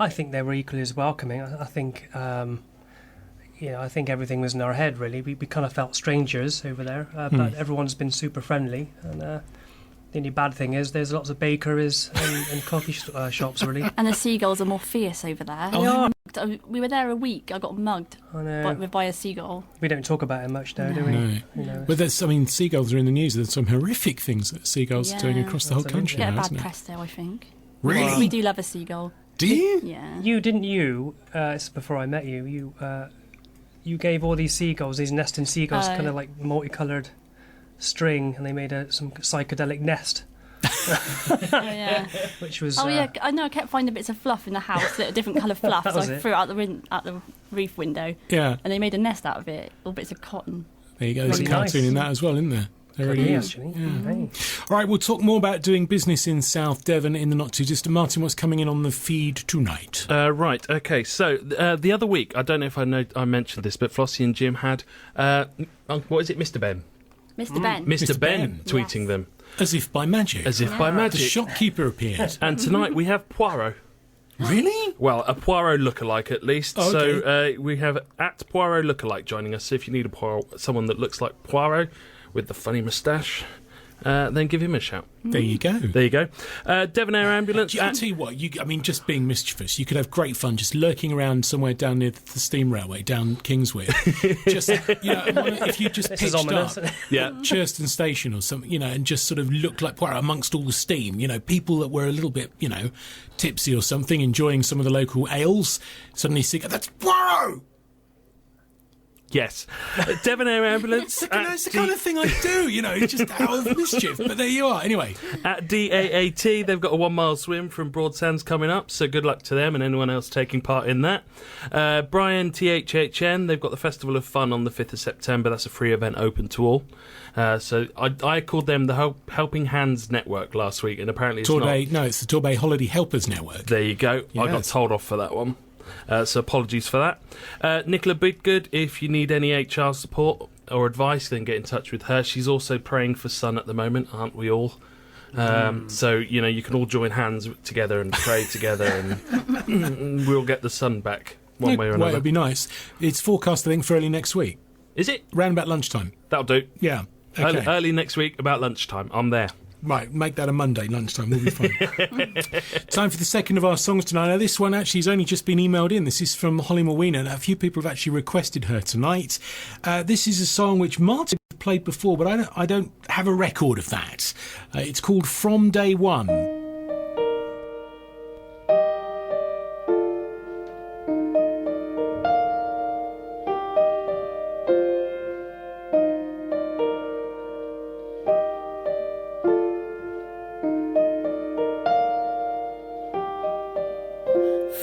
Speaker 4: I think they were equally as welcoming. I think, I think everything was in our head, really. We kind of felt strangers over there, but everyone's been super friendly. And the only bad thing is there's lots of bakeries and coffee shops, really.
Speaker 5: And the seagulls are more fierce over there.
Speaker 2: Oh,
Speaker 5: We were there a week. I got mugged
Speaker 4: I know.
Speaker 5: by a seagull.
Speaker 4: We don't talk about it much, though, do we?
Speaker 2: No.
Speaker 4: You know,
Speaker 2: But seagulls are in the news. There's some horrific things that seagulls are doing across the whole country
Speaker 5: Get a
Speaker 2: now,
Speaker 5: bad
Speaker 2: isn't it?
Speaker 5: press though, I think.
Speaker 2: Really?
Speaker 5: We do love a seagull.
Speaker 2: Do you?
Speaker 5: Yeah.
Speaker 4: it's before I met you, you gave all these seagulls, these nesting seagulls, kind of like multicoloured string, and they made some psychedelic nest.
Speaker 5: Yeah.
Speaker 4: Which was...
Speaker 5: yeah, I know. I kept finding bits of fluff in the house, that are different coloured fluff, so I threw it out the roof window.
Speaker 2: Yeah.
Speaker 5: And they made a nest out of it, all bits of cotton.
Speaker 2: There you go. There's
Speaker 4: Really
Speaker 2: a cartoon
Speaker 4: nice.
Speaker 2: in that as well, isn't there? There really is.
Speaker 4: Actually.
Speaker 2: Yeah.
Speaker 4: Hey.
Speaker 2: All right, we'll talk more about doing business in South Devon in the not too distant. Martin, what's coming in on the feed tonight?
Speaker 3: Right, okay. So the other week, I don't know if I mentioned this, but Flossy and Jim had what is it, Mr. Ben?
Speaker 5: Mr. Ben.
Speaker 3: Mr. Ben
Speaker 2: Ben.
Speaker 3: tweeting them
Speaker 2: As if by magic.
Speaker 3: as if by
Speaker 2: The
Speaker 3: magic.
Speaker 2: shopkeeper appeared.
Speaker 3: And tonight we have Poirot.
Speaker 2: Really?
Speaker 3: Well, a Poirot lookalike at least.
Speaker 2: Oh, okay.
Speaker 3: So we have at Poirot lookalike joining us. So if you need someone that looks like Poirot with the funny moustache, then give him a shout.
Speaker 2: There you go.
Speaker 3: There you go. Devon Air Ambulance.
Speaker 2: I'll tell you what, just being mischievous, you could have great fun just lurking around somewhere down near the steam railway, down Kingswear. Just, if you just
Speaker 4: This is
Speaker 2: pitched
Speaker 4: ominous.
Speaker 2: up
Speaker 3: Yeah.
Speaker 2: Churston Station or something, and just sort of looked like Poirot amongst all the steam, people that were a little bit, tipsy or something, enjoying some of the local ales, suddenly see, that's Poirot!
Speaker 3: Yes. Devon Air Ambulance.
Speaker 2: That's the kind of thing I do, it's just out of mischief. But there you are. Anyway.
Speaker 3: At DAAT, they've got a 1 mile swim from Broadsands coming up, so good luck to them and anyone else taking part in that. Brian THHN, they've got the Festival of Fun on the 5th of September. That's a free event open to all. So I called them the Helping Hands Network last week, and apparently it's
Speaker 2: Torbay,
Speaker 3: not.
Speaker 2: no, it's the Torbay Holiday Helpers Network.
Speaker 3: There you go. I got
Speaker 2: Yes.
Speaker 3: told off for that one. So apologies for that. Nicola Bidgood, if you need any HR support or advice, then get in touch with her. She's also praying for sun at the moment, aren't we all? So, you can all join hands together and pray together, and we'll get the sun back one way or
Speaker 2: Well,
Speaker 3: another.
Speaker 2: it'd be nice. It's forecast, I think, for early next week.
Speaker 3: Is it?
Speaker 2: Round about lunchtime.
Speaker 3: That'll do.
Speaker 2: Yeah. Okay.
Speaker 3: Early next week, about lunchtime. I'm there.
Speaker 2: Right, make that a Monday lunchtime. We'll be fine. Time for the second of our songs tonight. Now, this one actually has only just been emailed in. This is from Holly Morwena, and a few people have actually requested her tonight. This is a song which Martin played before, but I don't have a record of that. It's called From Day One.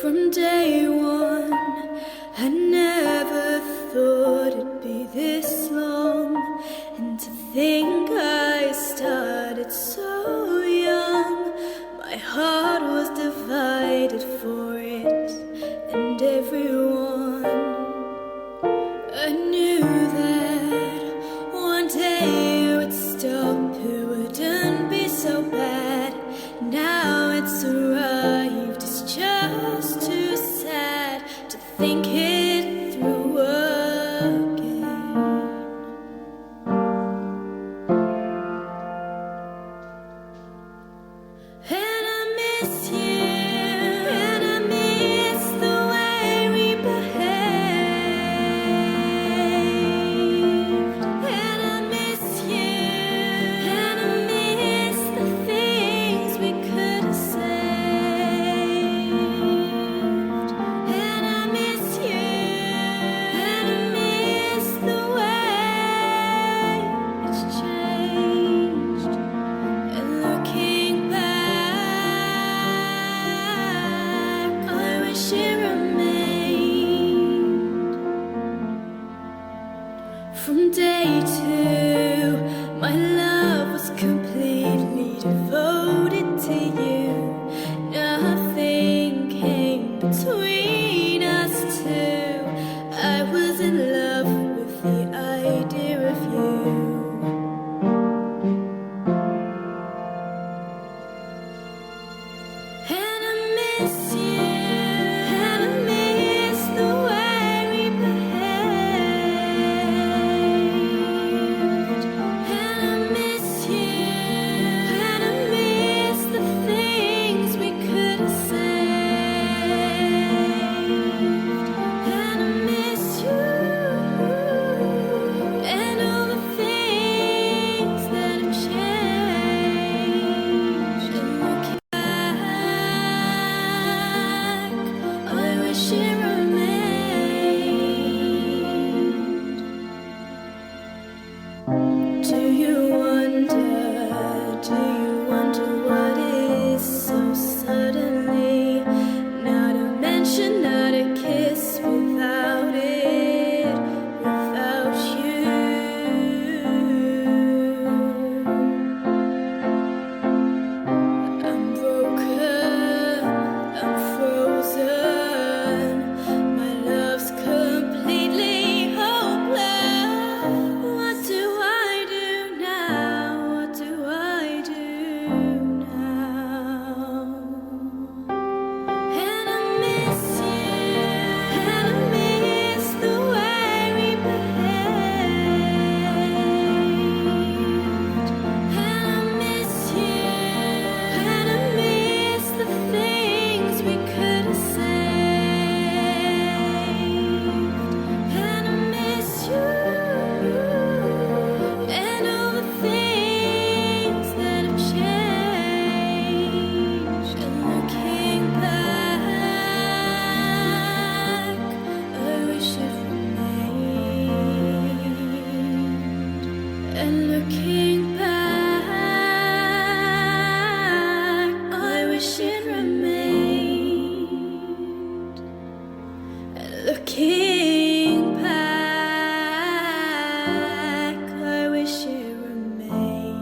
Speaker 9: From day one, I never thought it'd be this long. it through again. And I miss you, and I miss the way we behaved. And I miss you, and I miss the things we could have saved. And I miss you, and I miss the way it's changed. And looking back, I wish it remained. From day two, my love was completely devoted to you. Nothing came between us two. I was in love with the idea of you. And I miss you, and I miss the way we behaved. And I miss you, and I miss the things we could have saved. And I miss you, and all the things that have changed. And looking back, I wish it remained. Do you wonder what it is so suddenly? Not a mention, not a kiss without it, without you. I'm broken, I'm frozen, my love's completely hopeless. What do I do now? What do I do now? And I miss you, and I miss the way we behaved. And I miss you, and I miss the things we could have saved. And I miss you, and all the things that have changed. And looking back, I wish it remained. And looking back, I wish it remained. And looking back, I wish it remained.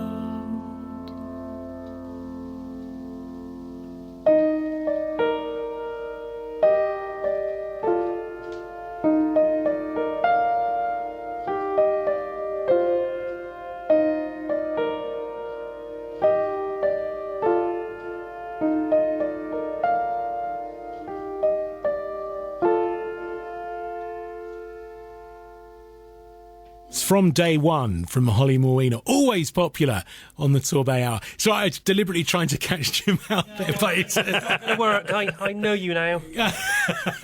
Speaker 2: It's From Day One from Holly Morena, always popular on the Torbay Hour. So I was deliberately trying to catch Jim out there, but it's...
Speaker 4: Don't worry, I know you now. I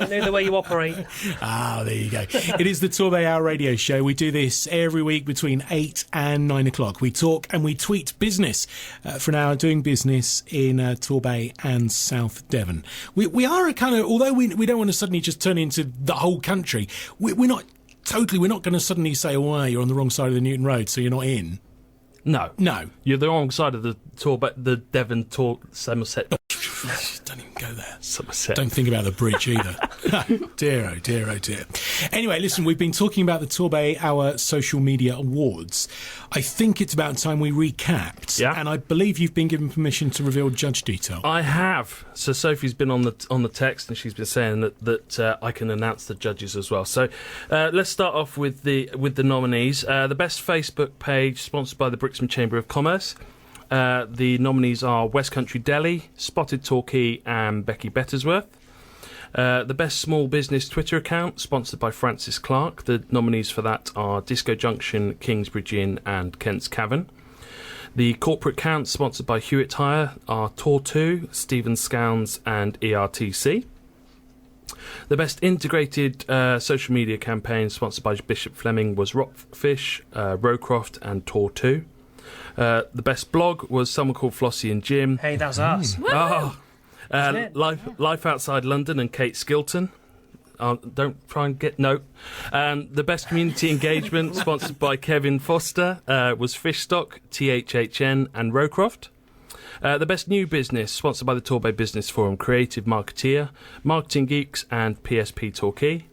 Speaker 4: know the way you operate.
Speaker 2: there you go. It is the Torbay Hour radio show. We do this every week between 8 and 9 o'clock. We talk and we tweet business for an hour, doing business in Torbay and South Devon. We are a kind of, although we don't want to suddenly just turn into the whole country, we're not going to suddenly say, oh, you're on the wrong side of the Newton Road, so you're not in.
Speaker 3: No.
Speaker 2: No.
Speaker 3: You're the wrong side of the Devon Somerset.
Speaker 2: Don't even go there.
Speaker 3: Somerset.
Speaker 2: Don't think about the bridge either. Dear, oh dear, oh dear. Anyway, listen, we've been talking about the Torbay Hour Social Media Awards. I think it's about time we recapped.
Speaker 3: Yeah.
Speaker 2: And I believe you've been given permission to reveal judge detail.
Speaker 3: I have. So Sophie's been on the text, and she's been saying that I can announce the judges as well. So let's start off with the nominees. The best Facebook page, sponsored by the Brixton Chamber of Commerce. The nominees are West Country Deli, Spotted Torquay and Becky Bettersworth. The best small business Twitter account, sponsored by Francis Clark. The nominees for that are Disco Junction, Kingsbridge Inn and Kent's Cavern. The corporate accounts, sponsored by Hewitt Hire, are Tor2, Stephen Scowns and ERTC. The best integrated social media campaign, sponsored by Bishop Fleming, was Rockfish, Rowcroft and Tor2. The best blog was someone called Flossy and Jim.
Speaker 4: Hey, that's us.
Speaker 3: Life Outside London and Kate Skilton. Don't try and get note. The best community engagement, sponsored by Kevin Foster, was Fishstock, THHN and Rowcroft. The best new business, sponsored by the Torbay Business Forum, Creative Marketeer, Marketing Geeks and PSP Torquay.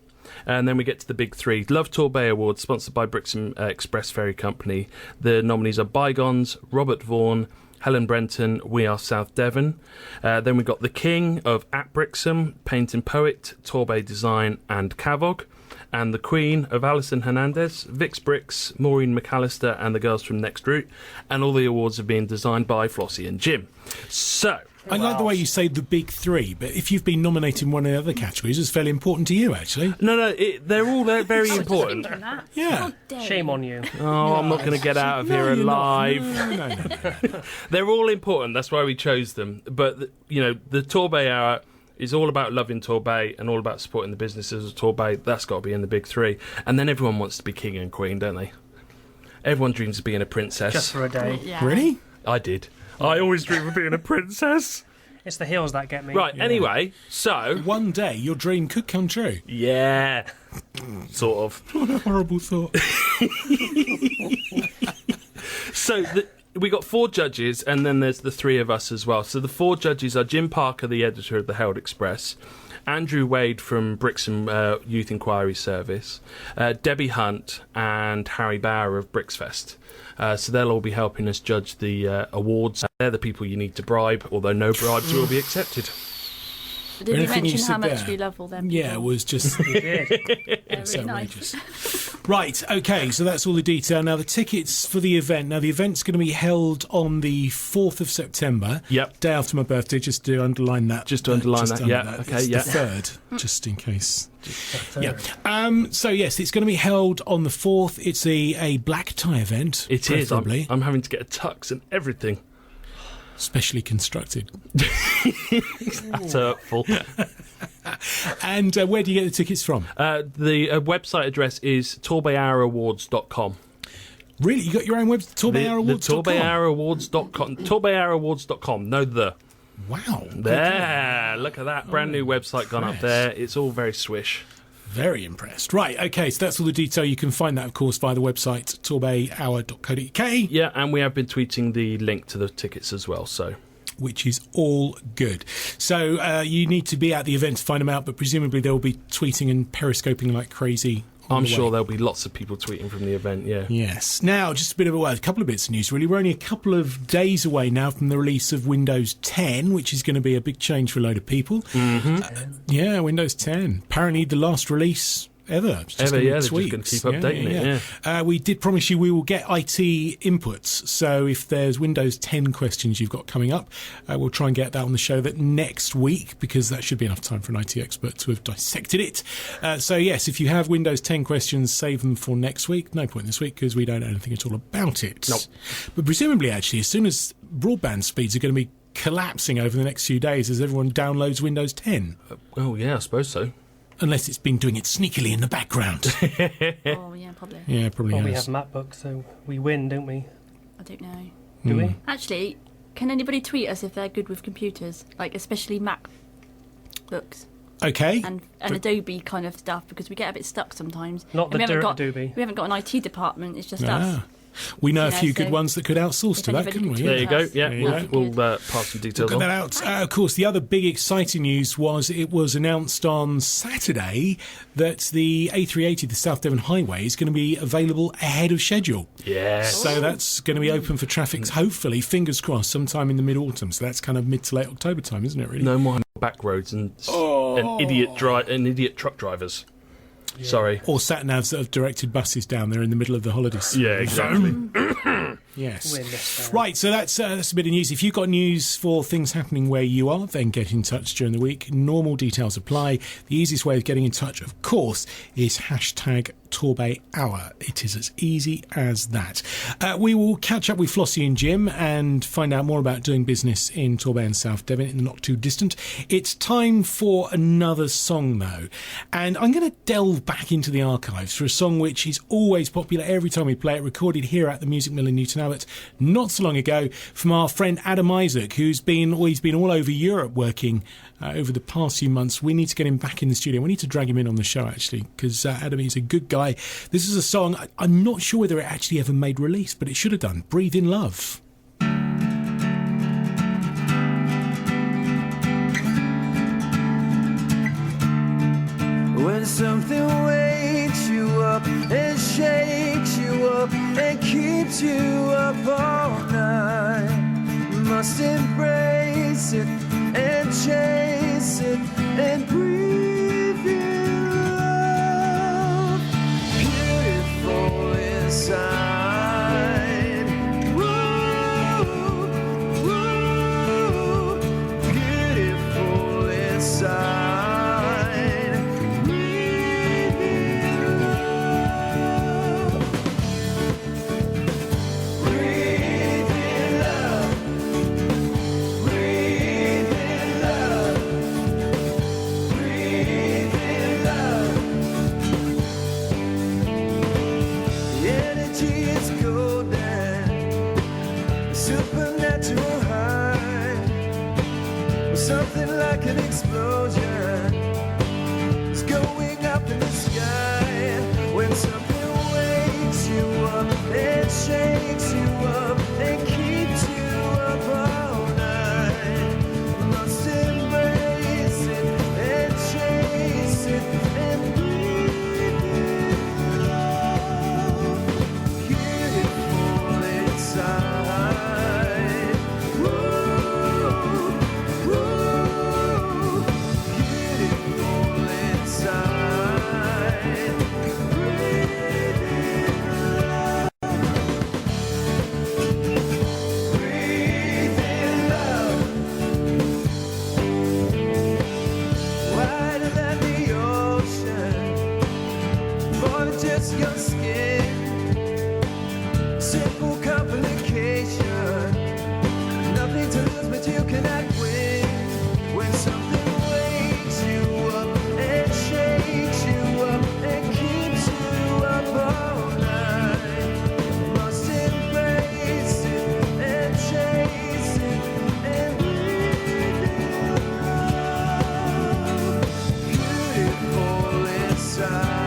Speaker 3: And then we get to the big three. Love Torbay Awards, sponsored by Brixham Express Ferry Company. The nominees are Bygones, Robert Vaughan, Helen Brenton, We Are South Devon. Then we got the King of At Brixham, Paint and Poet, Torbay Design and Cavog. And the Queen of Alison Hernandez, Vix Bricks, Maureen McAllister and the girls from Next Route. And all the awards have been designed by Flossy and Jim. So...
Speaker 2: I like the way you say the big three, but if you've been nominated in one of the other categories, it's fairly important to you, actually.
Speaker 3: No, they're all very important.
Speaker 2: Yeah.
Speaker 4: Shame on you.
Speaker 3: Oh, I'm not going to get out of here alive.
Speaker 2: No.
Speaker 3: They're all important. That's why we chose them. But, the Torbay Hour is all about loving Torbay and all about supporting the businesses of Torbay. That's got to be in the big three. And then everyone wants to be king and queen, don't they? Everyone dreams of being a princess.
Speaker 4: Just for a day.
Speaker 5: Yeah.
Speaker 2: Really?
Speaker 3: I did. I always dream of being a princess.
Speaker 4: It's the heels that get me.
Speaker 3: Right, anyway, so...
Speaker 2: One day your dream could come true.
Speaker 3: Yeah. Sort of.
Speaker 2: What a horrible thought.
Speaker 3: So we got 4 judges, and then there's the 3 of us as well. So the 4 judges are Jim Parker, the editor of the Herald Express, Andrew Wade from Brixham Youth Inquiry Service, Debbie Hunt, and Harry Bauer of Brixfest. So they'll all be helping us judge the awards. They're the people you need to bribe, although no bribes will be accepted.
Speaker 5: Did we
Speaker 2: Anything you
Speaker 5: mention
Speaker 2: said
Speaker 5: how much
Speaker 2: there?
Speaker 5: we love all them people?
Speaker 2: Yeah, it was just...
Speaker 5: It's
Speaker 2: really outrageous. Right, okay, so that's all the detail. Now, the tickets for the event. Now, the event's going to be held on the 4th of September.
Speaker 3: Yep.
Speaker 2: Day after my birthday, just to underline that.
Speaker 3: Just to underline that, yeah. Okay,
Speaker 2: it's
Speaker 3: yeah.
Speaker 2: the 3rd, just in case. Yeah. So, yes, it's going to be held on the 4th. It's a black tie event.
Speaker 3: It is.
Speaker 2: Preferably.
Speaker 3: I'm having to get a tux and everything.
Speaker 2: Specially constructed.
Speaker 3: That's hurtful.
Speaker 2: And where do you get the tickets from?
Speaker 3: The website address is TorbayHourawards.com.
Speaker 2: Really? You got your own website? TorbayHourawards.com?
Speaker 3: The TorbayHourawards.com. TorbayHourawards.com. No, the.
Speaker 2: Wow.
Speaker 3: There. Okay. Look at that. Brand new website gone up there. It's all very swish.
Speaker 2: Very impressed. Right, okay, so that's all the detail. You can find that, of course, via the website, torbayhour.co.uk.
Speaker 3: Yeah, and we have been tweeting the link to the tickets as well, so...
Speaker 2: Which is all good. So you need to be at the event to find them out, but presumably they'll be tweeting and periscoping like crazy.
Speaker 3: I'm sure there'll be lots of people tweeting from the event, yeah.
Speaker 2: Yes. Now, just a bit of a couple of bits of news, really. We're only a couple of days away now from the release of Windows 10, which is going to be a big change for a load of people.
Speaker 3: Mm-hmm.
Speaker 2: Yeah, Windows 10. Apparently the last release ever. It's just
Speaker 3: they're
Speaker 2: gonna be
Speaker 3: just going to keep updating it, yeah.
Speaker 2: We did promise you we will get IT inputs, so if there's Windows 10 questions you've got coming up, we'll try and get that on the show next week, because that should be enough time for an IT expert to have dissected it. So yes, if you have Windows 10 questions, save them for next week. No point this week, because we don't know anything at all about it.
Speaker 3: Nope.
Speaker 2: But presumably, actually, as soon as broadband speeds are going to be collapsing over the next few days as everyone downloads Windows 10.
Speaker 3: Oh, yeah, I suppose so.
Speaker 2: Unless it's been doing it sneakily in the background.
Speaker 5: Oh, yeah, probably.
Speaker 2: Yeah, probably
Speaker 4: Well,
Speaker 2: has.
Speaker 4: we have MacBooks, so we win, don't we?
Speaker 5: I don't know.
Speaker 4: Do we?
Speaker 5: Actually, can anybody tweet us if they're good with computers? Like, especially MacBooks
Speaker 2: Okay.
Speaker 5: and Adobe kind of stuff, because we get a bit stuck sometimes.
Speaker 4: Not the
Speaker 5: And
Speaker 4: Adobe.
Speaker 5: We haven't got an IT department, it's just us.
Speaker 2: We know a
Speaker 5: You know,
Speaker 2: few good
Speaker 5: so
Speaker 2: ones that could outsource
Speaker 5: if
Speaker 2: to that,
Speaker 5: anybody
Speaker 2: couldn't we?
Speaker 5: could
Speaker 3: There you go. Yeah,
Speaker 2: There you
Speaker 3: we'll pass some details
Speaker 2: Got
Speaker 3: on.
Speaker 2: that out. Of course, the other big exciting news was it was announced on Saturday that the A380, the South Devon Highway, is going to be available ahead of schedule.
Speaker 3: Yes.
Speaker 2: So that's going to be open for traffic, hopefully, fingers crossed, sometime in the mid-autumn. So that's kind of mid to late October time, isn't it, really?
Speaker 3: No more back roads and idiot truck drivers. Yeah. Sorry.
Speaker 2: Or sat-navs that have directed buses down there in the middle of the holidays.
Speaker 3: Yeah, exactly.
Speaker 2: Yes.
Speaker 4: Win this time.
Speaker 2: Right, so that's a bit of news. If you've got news for things happening where you are, then get in touch during the week. Normal details apply. The easiest way of getting in touch, of course, is hashtag TorbayHour. It is as easy as that. We will catch up with Flossy and Jim and find out more about doing business in Torbay and South Devon in the not too distant. It's time for another song, though. And I'm going to delve back into the archives for a song which is always popular every time we play it, recorded here at the Music Mill in Newton Abbot not so long ago from our friend Adam Isaac, who's been all over Europe working over the past few months. We need to get him back in the studio. We need to drag him in on the show, actually, because Adam is a good guy. This is a song, I'm not sure whether it actually ever made release, but it should have done. Breathe in Love.
Speaker 7: When something wakes you up and shakes you up and keeps you up all night, must embrace it and chase it and breathe in love. Beautiful inside. Woo, woo, beautiful inside. Something like an explosion is going up in the sky. When something wakes you up and shakes you up and keeps you up all night, must embrace it and chase it and breathe in love. Beautiful inside. Your skin, simple complication, nothing to lose but you cannot win. When something wakes you up and shakes you up and keeps you up all night, must embrace it and chase it and breathe in love. Beautiful inside.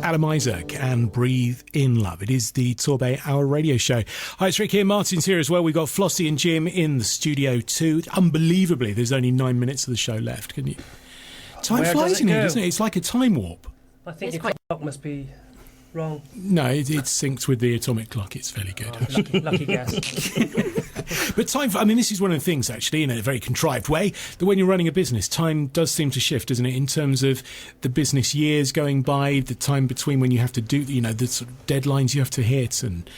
Speaker 2: Adam Isaac and Breathe in Love. It is the Torbay Hour radio show. Hi, it's Rick here. Martin's here as well. We've got Flossy and Jim in the studio too. Unbelievably, there's only 9 minutes of the show left. Can you? Time
Speaker 4: Where
Speaker 2: flies
Speaker 4: does it
Speaker 2: in here,
Speaker 4: go?
Speaker 2: doesn't it? It's like a time warp.
Speaker 4: I think
Speaker 5: It's
Speaker 4: your
Speaker 5: quite-
Speaker 4: clock must be Wrong.
Speaker 2: No, it syncs with the atomic clock. It's fairly good.
Speaker 4: Lucky guess.
Speaker 2: But time, this is one of the things, actually, in a very contrived way, that when you're running a business, time does seem to shift, doesn't it, in terms of the business years going by, the time between when you have to do, the sort of deadlines you have to hit, and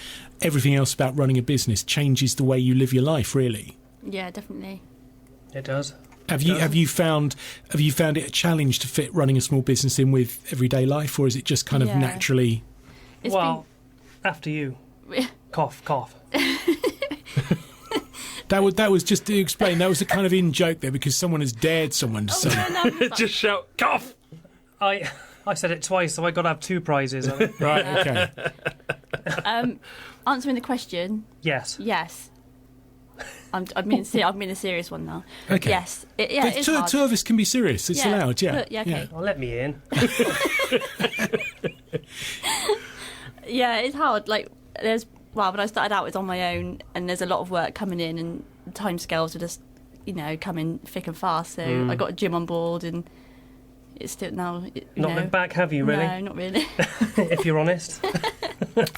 Speaker 2: everything else about running a business changes the way you live your life, really.
Speaker 5: Yeah, definitely.
Speaker 4: It does.
Speaker 2: Have you found it a challenge to fit running a small business in with everyday life, or is it just kind of naturally?
Speaker 5: It's
Speaker 4: After you. Cough, cough.
Speaker 2: That was just to explain. That was a kind of in joke there because someone has dared someone to say.
Speaker 5: No.
Speaker 3: Just shout, cough!
Speaker 4: I said it twice, so I got to have 2 prizes.
Speaker 2: Right, okay.
Speaker 5: Answering the question.
Speaker 4: Yes.
Speaker 5: I'm being a serious one now.
Speaker 2: Okay.
Speaker 5: Yes. It is
Speaker 2: two,
Speaker 5: hard.
Speaker 2: two of us can be serious. It's allowed, yeah.
Speaker 5: Okay.
Speaker 4: Well, let me in.
Speaker 5: Yeah, it's hard. Like, when I started out, it was on my own, and there's a lot of work coming in, and timescales are just, coming thick and fast. So I got a gym on board, and it's still now.
Speaker 4: Not looked back, have you, really?
Speaker 5: No, not really.
Speaker 4: If you're honest.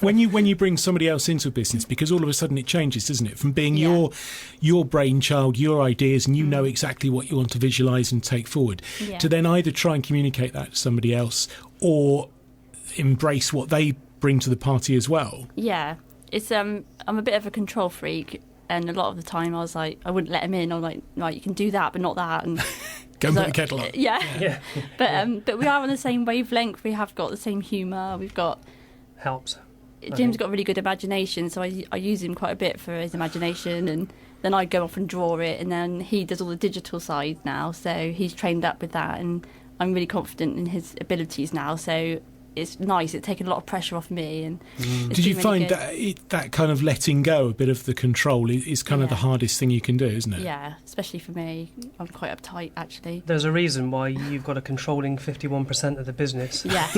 Speaker 2: When you bring somebody else into a business, because all of a sudden it changes, doesn't it? From being your brainchild, your ideas, and you know exactly what you want to visualise and take forward, to then either try and communicate that to somebody else or embrace what they bring to the party as well.
Speaker 5: Yeah, it's I'm a bit of a control freak, and a lot of the time I was like, I wouldn't let him in. I'm like, right, you can do that, but not that, and
Speaker 2: go and put the kettle on.
Speaker 5: Yeah. But we are on the same wavelength. We have got the same humour. We've got.
Speaker 4: Helps.
Speaker 5: Jim's got really good imagination, so I use him quite a bit for his imagination, and then I go off and draw it, and then he does all the digital side now, so he's trained up with that, and I'm really confident in his abilities now, so it's nice. It's taken a lot of pressure off me. And
Speaker 2: did you find that kind of letting go a bit of the control is kind of the hardest thing you can do, isn't it?
Speaker 5: Yeah, especially for me. I'm quite uptight, actually.
Speaker 4: There's a reason why you've got a controlling 51% of the business.
Speaker 5: Yeah.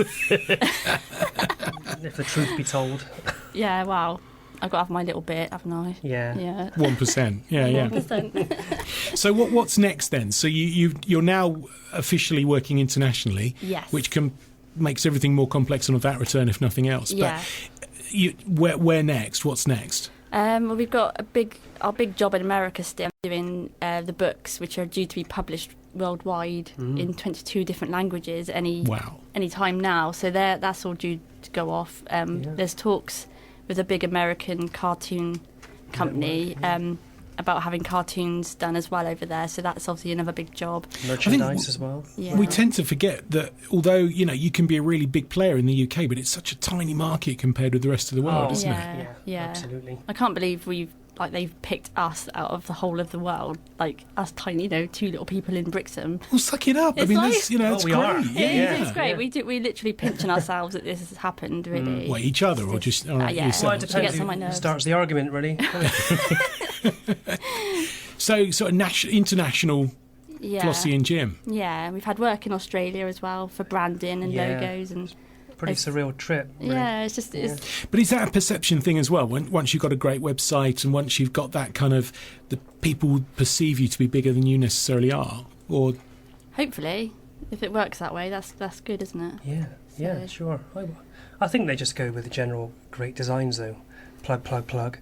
Speaker 4: If the truth be told.
Speaker 5: Yeah, wow. I've got to have my little bit, haven't I?
Speaker 4: Yeah.
Speaker 2: 1%. Yeah.
Speaker 5: 1%.
Speaker 2: So what's next then? So you're now officially working internationally,
Speaker 5: yes,
Speaker 2: which makes everything more complex on a VAT return, if nothing else.
Speaker 5: Yeah.
Speaker 2: But where next? What's next?
Speaker 5: Well, we've got our big job in America still, doing the books, which are due to be published worldwide in 22 different languages any time now. So that's all due to go off. There's talks with a big American cartoon company about having cartoons done as well over there. So that's obviously another big job.
Speaker 4: Merchandise as well.
Speaker 5: Yeah.
Speaker 2: We tend to forget that although you can be a really big player in the UK, but it's such a tiny market compared with the rest of the world, isn't it?
Speaker 5: Yeah,
Speaker 4: absolutely.
Speaker 5: I can't believe they've picked us out of the whole of the world, like us tiny, 2 little people in Brixham.
Speaker 2: Well, suck it up.
Speaker 5: It's
Speaker 2: that's it's
Speaker 4: we
Speaker 2: great.
Speaker 4: are.
Speaker 5: It's great. We literally pinching ourselves that this has happened, really.
Speaker 2: What, each other or just
Speaker 5: yeah.
Speaker 2: yourself?
Speaker 4: Well, it depends who starts the argument, really.
Speaker 2: So sort of international Flossy and Jim.
Speaker 5: Yeah, we've had work in Australia as well for branding and logos and.
Speaker 4: Pretty surreal trip. Really.
Speaker 5: Yeah, it's just.
Speaker 2: But is that a perception thing as well? Once you've got a great website and once you've got that kind of, the people perceive you to be bigger than you necessarily are, or
Speaker 5: hopefully, if it works that way, that's good, isn't it?
Speaker 4: Yeah, sure. I think they just go with the general great designs, though. Plug. But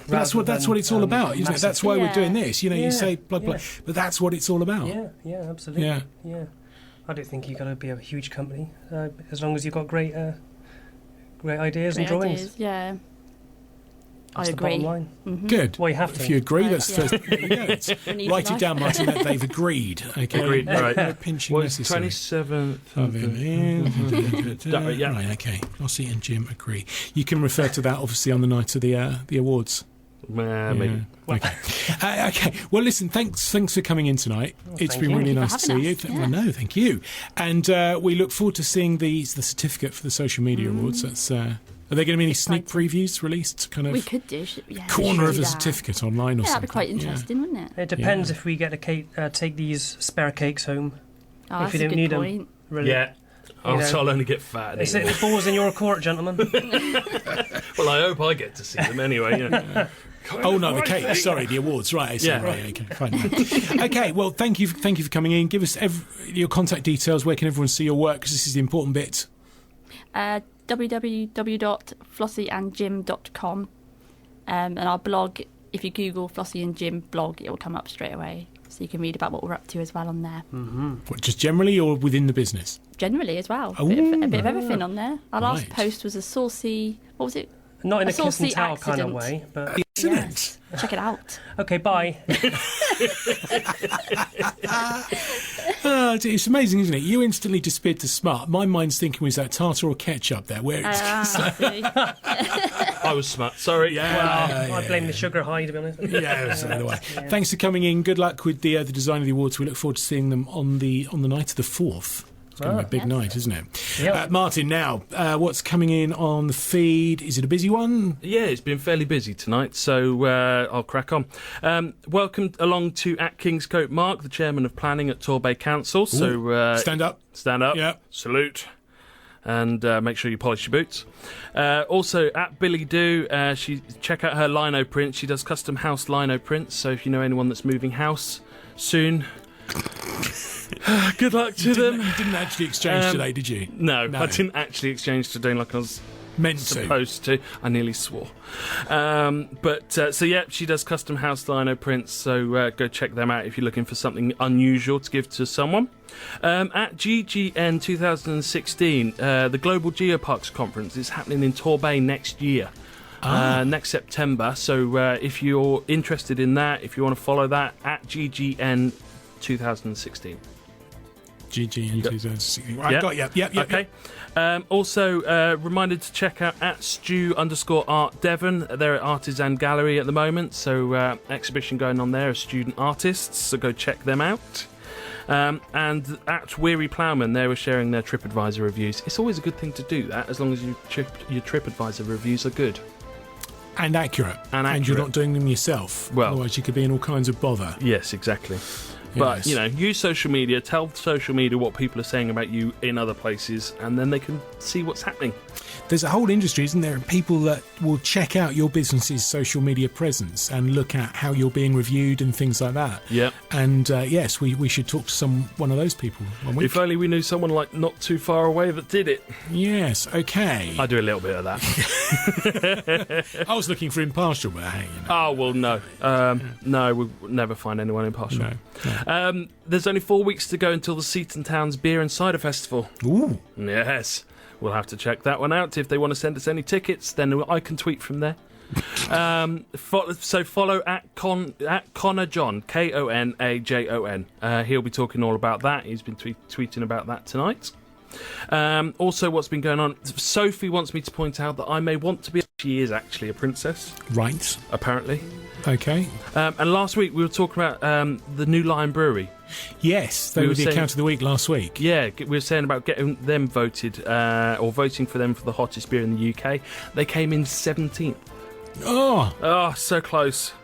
Speaker 2: that's what it's all about, isn't it? That's why we're doing this. You say plug, but that's what it's all about.
Speaker 4: Yeah, absolutely. Yeah. I don't think you've got to be a huge company as long as you've got great ideas and drawings.
Speaker 5: Yeah.
Speaker 4: That's
Speaker 5: I agree.
Speaker 4: The bottom line.
Speaker 5: Mm-hmm.
Speaker 2: Good.
Speaker 4: Well, you have to.
Speaker 2: If you agree, that's there you go. Write it down, Martin. That they've agreed. Okay.
Speaker 3: Agreed. Right.
Speaker 2: No pinching necessary.
Speaker 3: 27th.
Speaker 2: Right. Okay. Flossy and Jim agree. You can refer to that obviously on the night of the awards.
Speaker 3: Maybe.
Speaker 2: Okay. Well, listen. Thanks for coming in tonight. It's been really nice to see you. Well, no, thank you. And we look forward to seeing the certificate for the social media awards. That's. Are there going to be any sneak previews released? Kind of.
Speaker 5: We could do.
Speaker 2: Corner of the certificate online or something.
Speaker 5: That'd be quite interesting, wouldn't it?
Speaker 4: It depends if we get to take these spare cakes home.
Speaker 5: Oh,
Speaker 4: if you
Speaker 5: that's a
Speaker 4: don't
Speaker 5: good
Speaker 4: need
Speaker 5: point.
Speaker 4: them. Really.
Speaker 3: Yeah. I'll only get fat.
Speaker 4: It falls in your court, gentlemen.
Speaker 3: Well, I hope I get to see them anyway.
Speaker 2: Oh no, the cake. Sorry, the awards. Right. I see. Right. Okay. Fine. Okay. Well, thank you for coming in. Give us your contact details. Where can everyone see your work? Because this is the important bit.
Speaker 5: www.flossyandjim.com. And our blog, if you Google Flossy and Jim blog, it will come up straight away. So you can read about what we're up to as well on there.
Speaker 2: What, just generally or within the business?
Speaker 5: Generally as well.
Speaker 2: Ooh.
Speaker 5: A bit of everything on there. Our last post was a saucy... What was it?
Speaker 4: Not in a kiss and
Speaker 5: saucy
Speaker 4: tell kind of
Speaker 5: accident.
Speaker 4: way, but...
Speaker 2: Excellent.
Speaker 5: Check it out.
Speaker 4: Okay, bye.
Speaker 2: It's amazing, isn't it? You instantly disappeared to smart. My mind's thinking, was that tartar or ketchup there? Where it's
Speaker 5: See?
Speaker 3: I was smart. Sorry.
Speaker 4: Well, I blame the sugar high, to be honest.
Speaker 2: yeah, that's another way. Thanks for coming in. Good luck with the design of the awards. We look forward to seeing them on the night of the 4th. It's going to be a big night, isn't it?
Speaker 4: Yep.
Speaker 2: Martin, now, what's coming in on the feed? Is it a busy one?
Speaker 3: Yeah, it's been fairly busy tonight, so I'll crack on. Welcome along to at Kingscote Mark, the chairman of planning at Torbay Council. So
Speaker 2: Stand up.
Speaker 3: Stand up.
Speaker 2: Yeah.
Speaker 3: Salute. And make sure you polish your boots. Also, at Billy Do, check out her lino prints. She does custom house lino prints, so if you know anyone that's moving house soon... Good luck to them.
Speaker 2: You didn't actually exchange today, did you?
Speaker 3: No, I didn't actually exchange today like I was supposed to. I nearly swore. So yeah, she does custom house lino prints, so go check them out if you're looking for something unusual to give to someone. At GGN 2016, the Global Geoparks Conference is happening in Torbay next year. Next September, so if you're interested in that, if you want to follow that, at GGN 2016.
Speaker 2: GG in 2016. Right, got you. Yep.
Speaker 3: Okay. Also, reminder to check out at Stu_Art Devon. They're at Artisan Gallery at the moment, so exhibition going on there of student artists, so go check them out. And at Weary Ploughman, they were sharing their TripAdvisor reviews. It's always a good thing to do that, as long as your TripAdvisor reviews are good.
Speaker 2: And accurate. And you're not doing them yourself.
Speaker 3: Well,
Speaker 2: otherwise you could be in all kinds of bother.
Speaker 3: Yes, exactly. But, use social media, tell social media what people are saying about you in other places, and then they can see what's happening.
Speaker 2: There's a whole industry, isn't there, of people that will check out your business's social media presence and look at how you're being reviewed and things like that.
Speaker 3: Yeah.
Speaker 2: And yes, we should talk to one of those people one week.
Speaker 3: If only we knew someone like not too far away that did it.
Speaker 2: Yes, okay.
Speaker 3: I do a little bit of that.
Speaker 2: I was looking for impartial, but hey.
Speaker 3: Oh, well, no. No, we'll never find anyone impartial.
Speaker 2: No.
Speaker 3: There's only 4 weeks to go until the Seaton Towns Beer and Cider Festival.
Speaker 2: Ooh.
Speaker 3: Yes. We'll have to check that one out. If they want to send us any tickets, then I can tweet from there. So follow at Connor John, Konajon. He'll be talking all about that. He's been tweeting about that tonight. Also, what's been going on? Sophie wants me to point out that I may want to be. She is actually a princess.
Speaker 2: Right.
Speaker 3: Apparently.
Speaker 2: Okay.
Speaker 3: And last week we were talking about the New Lion Brewery.
Speaker 2: Yes, they were the account of the week last week.
Speaker 3: Yeah, we were saying about getting them voted, or voting for them for the hottest beer in the UK. They came in 17th. Oh, so close,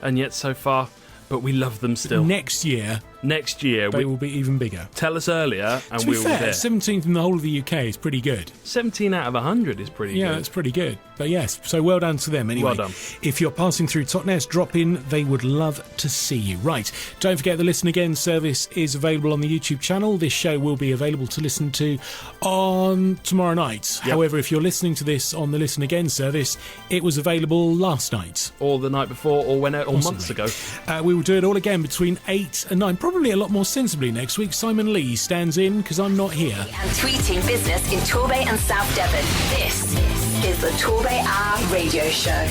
Speaker 3: and yet so far. But we love them still.
Speaker 2: Next year,
Speaker 3: they
Speaker 2: will be even bigger.
Speaker 3: Tell us earlier, and we will be there.
Speaker 2: 17th in the whole of the UK is pretty good.
Speaker 3: 17 out of 100 is pretty good.
Speaker 2: Yeah, that's pretty good. But yes, so well done to them anyway.
Speaker 3: Well done.
Speaker 2: If you're passing through Totnes, drop in. They would love to see you. Right. Don't forget the Listen Again service is available on the YouTube channel. This show will be available to listen to on tomorrow night.
Speaker 3: Yep.
Speaker 2: However, if you're listening to this on the Listen Again service, it was available last night.
Speaker 3: Or the night before, or months ago.
Speaker 2: We will do it all again between 8 and 9. Probably a lot more sensibly next week. Simon Lee stands in because I'm not here.
Speaker 1: And tweeting business in Torbay and South Devon. This is the Torbay Hour Radio Show.